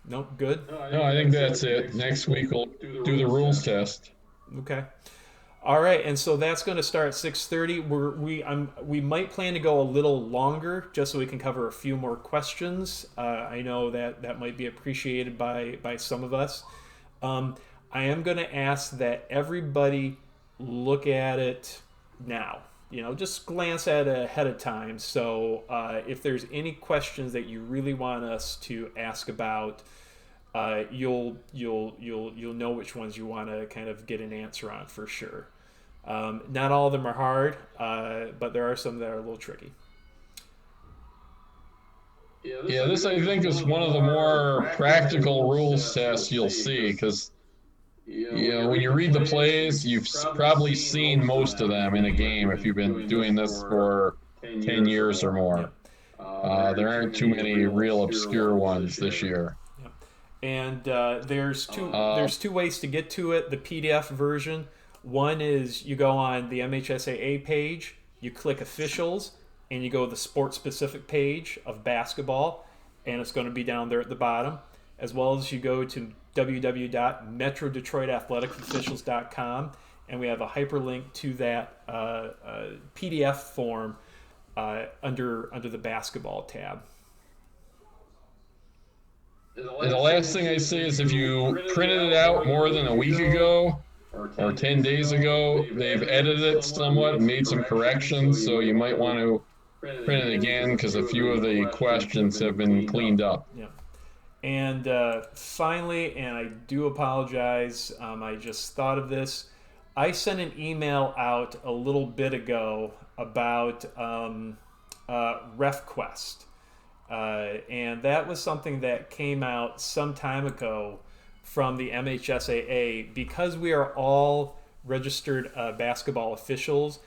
Nope, good? No, I think that's it. Next week we'll do the rules test. Okay. All right, and so that's going to start at 6:30. We might plan to go a little longer just so we can cover a few more questions. I know that might be appreciated by some of us. I am going to ask that everybody look at it now. Just glance at it ahead of time. So if there's any questions that you really want us to ask about, you'll know which ones you want to kind of get an answer on for sure. Not all of them are hard, but there are some that are a little tricky. Yeah, this I think is one of the more practical rules tests you'll see, because when you read the plays, you've probably seen most of them in a game if you've been doing this for 10 years or more. There aren't too many real obscure ones this year. And there's two ways to get to it. The PDF version. One is you go on the MHSAA page, you click officials, and you go to the sport specific page of basketball, and it's going to be down there at the bottom, as well as you go to www.metrodetroitathleticofficials.com, and we have a hyperlink to that PDF form under the basketball tab. And the last thing I say is if you printed it out more than a week ago or 10 days ago, they've edited it somewhat and made some corrections, so you might want to print it again because a few of the questions have been cleaned up. Yeah. And finally, and I do apologize, I just thought of this. I sent an email out a little bit ago about RefQuest. And that was something that came out some time ago from the MHSAA. Because we are all registered basketball officials,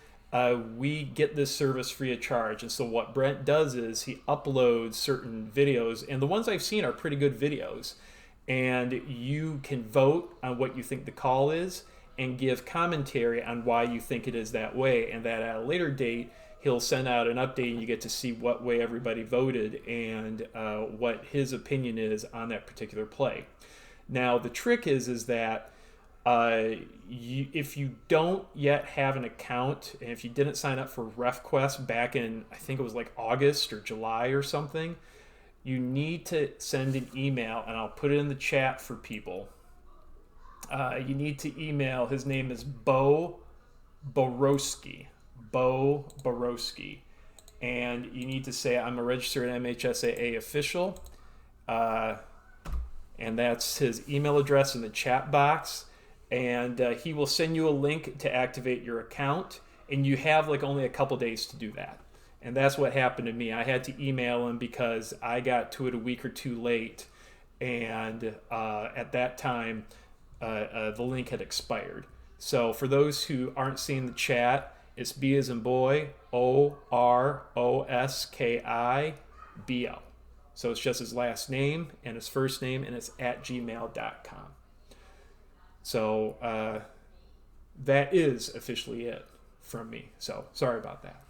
we get this service free of charge. And so what Brent does is he uploads certain videos, and the ones I've seen are pretty good videos. And you can vote on what you think the call is and give commentary on why you think it is that way. And that at a later date, he'll send out an update and you get to see what way everybody voted and what his opinion is on that particular play. Now, the trick is that if you don't yet have an account, and if you didn't sign up for RefQuest back in, I think it was like August or July or something, you need to send an email, and I'll put it in the chat for people. You need to email, his name is Bo Borowski. Bo Borowski. And you need to say, I'm a registered MHSAA official. And that's his email address in the chat box. And he will send you a link to activate your account. And you have like only a couple days to do that. And that's what happened to me. I had to email him because I got to it a week or two late. And at that time, the link had expired. So for those who aren't seeing the chat, it's B as in boy, OROSKIBO. So it's just his last name and his first name, and it's at gmail.com. So that is officially it from me. So sorry about that.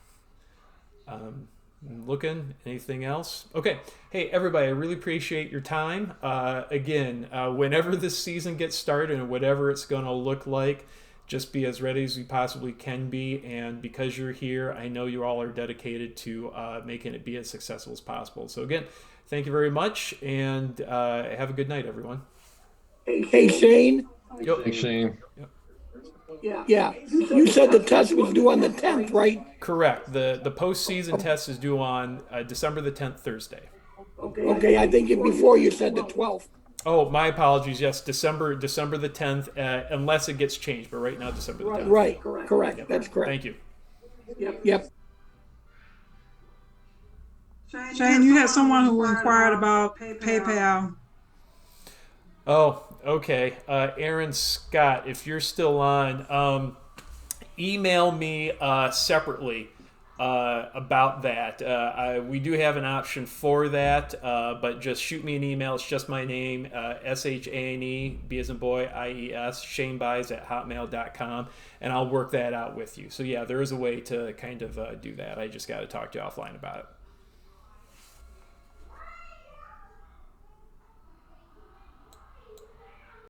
Looking, anything else? Okay. Hey, everybody, I really appreciate your time. Again, whenever this season gets started and whatever it's going to look like, just be as ready as we possibly can be. And because you're here, I know you all are dedicated to making it be as successful as possible. So again, thank you very much, and have a good night, everyone. Hey, Shane. Yep. Thanks, Shane. Yep. Yeah, you said the test was due on the 10th, right? Correct. The postseason test is due on December the 10th, Thursday. Okay, I think before you said the 12th. Oh, my apologies. Yes, December the 10th, unless it gets changed. But right now, December the 10th. Right, correct. Yep. That's correct. Thank you. Yep. Shane, you had someone who inquired about PayPal. Oh, okay. Aaron Scott, if you're still on, email me separately about that. We do have an option for that, but just shoot me an email. It's just my name, SHANE, B as in boy, IES, shanebuys@hotmail.com, and I'll work that out with you. So yeah, there is a way to kind of do that. I just got to talk to you offline about it.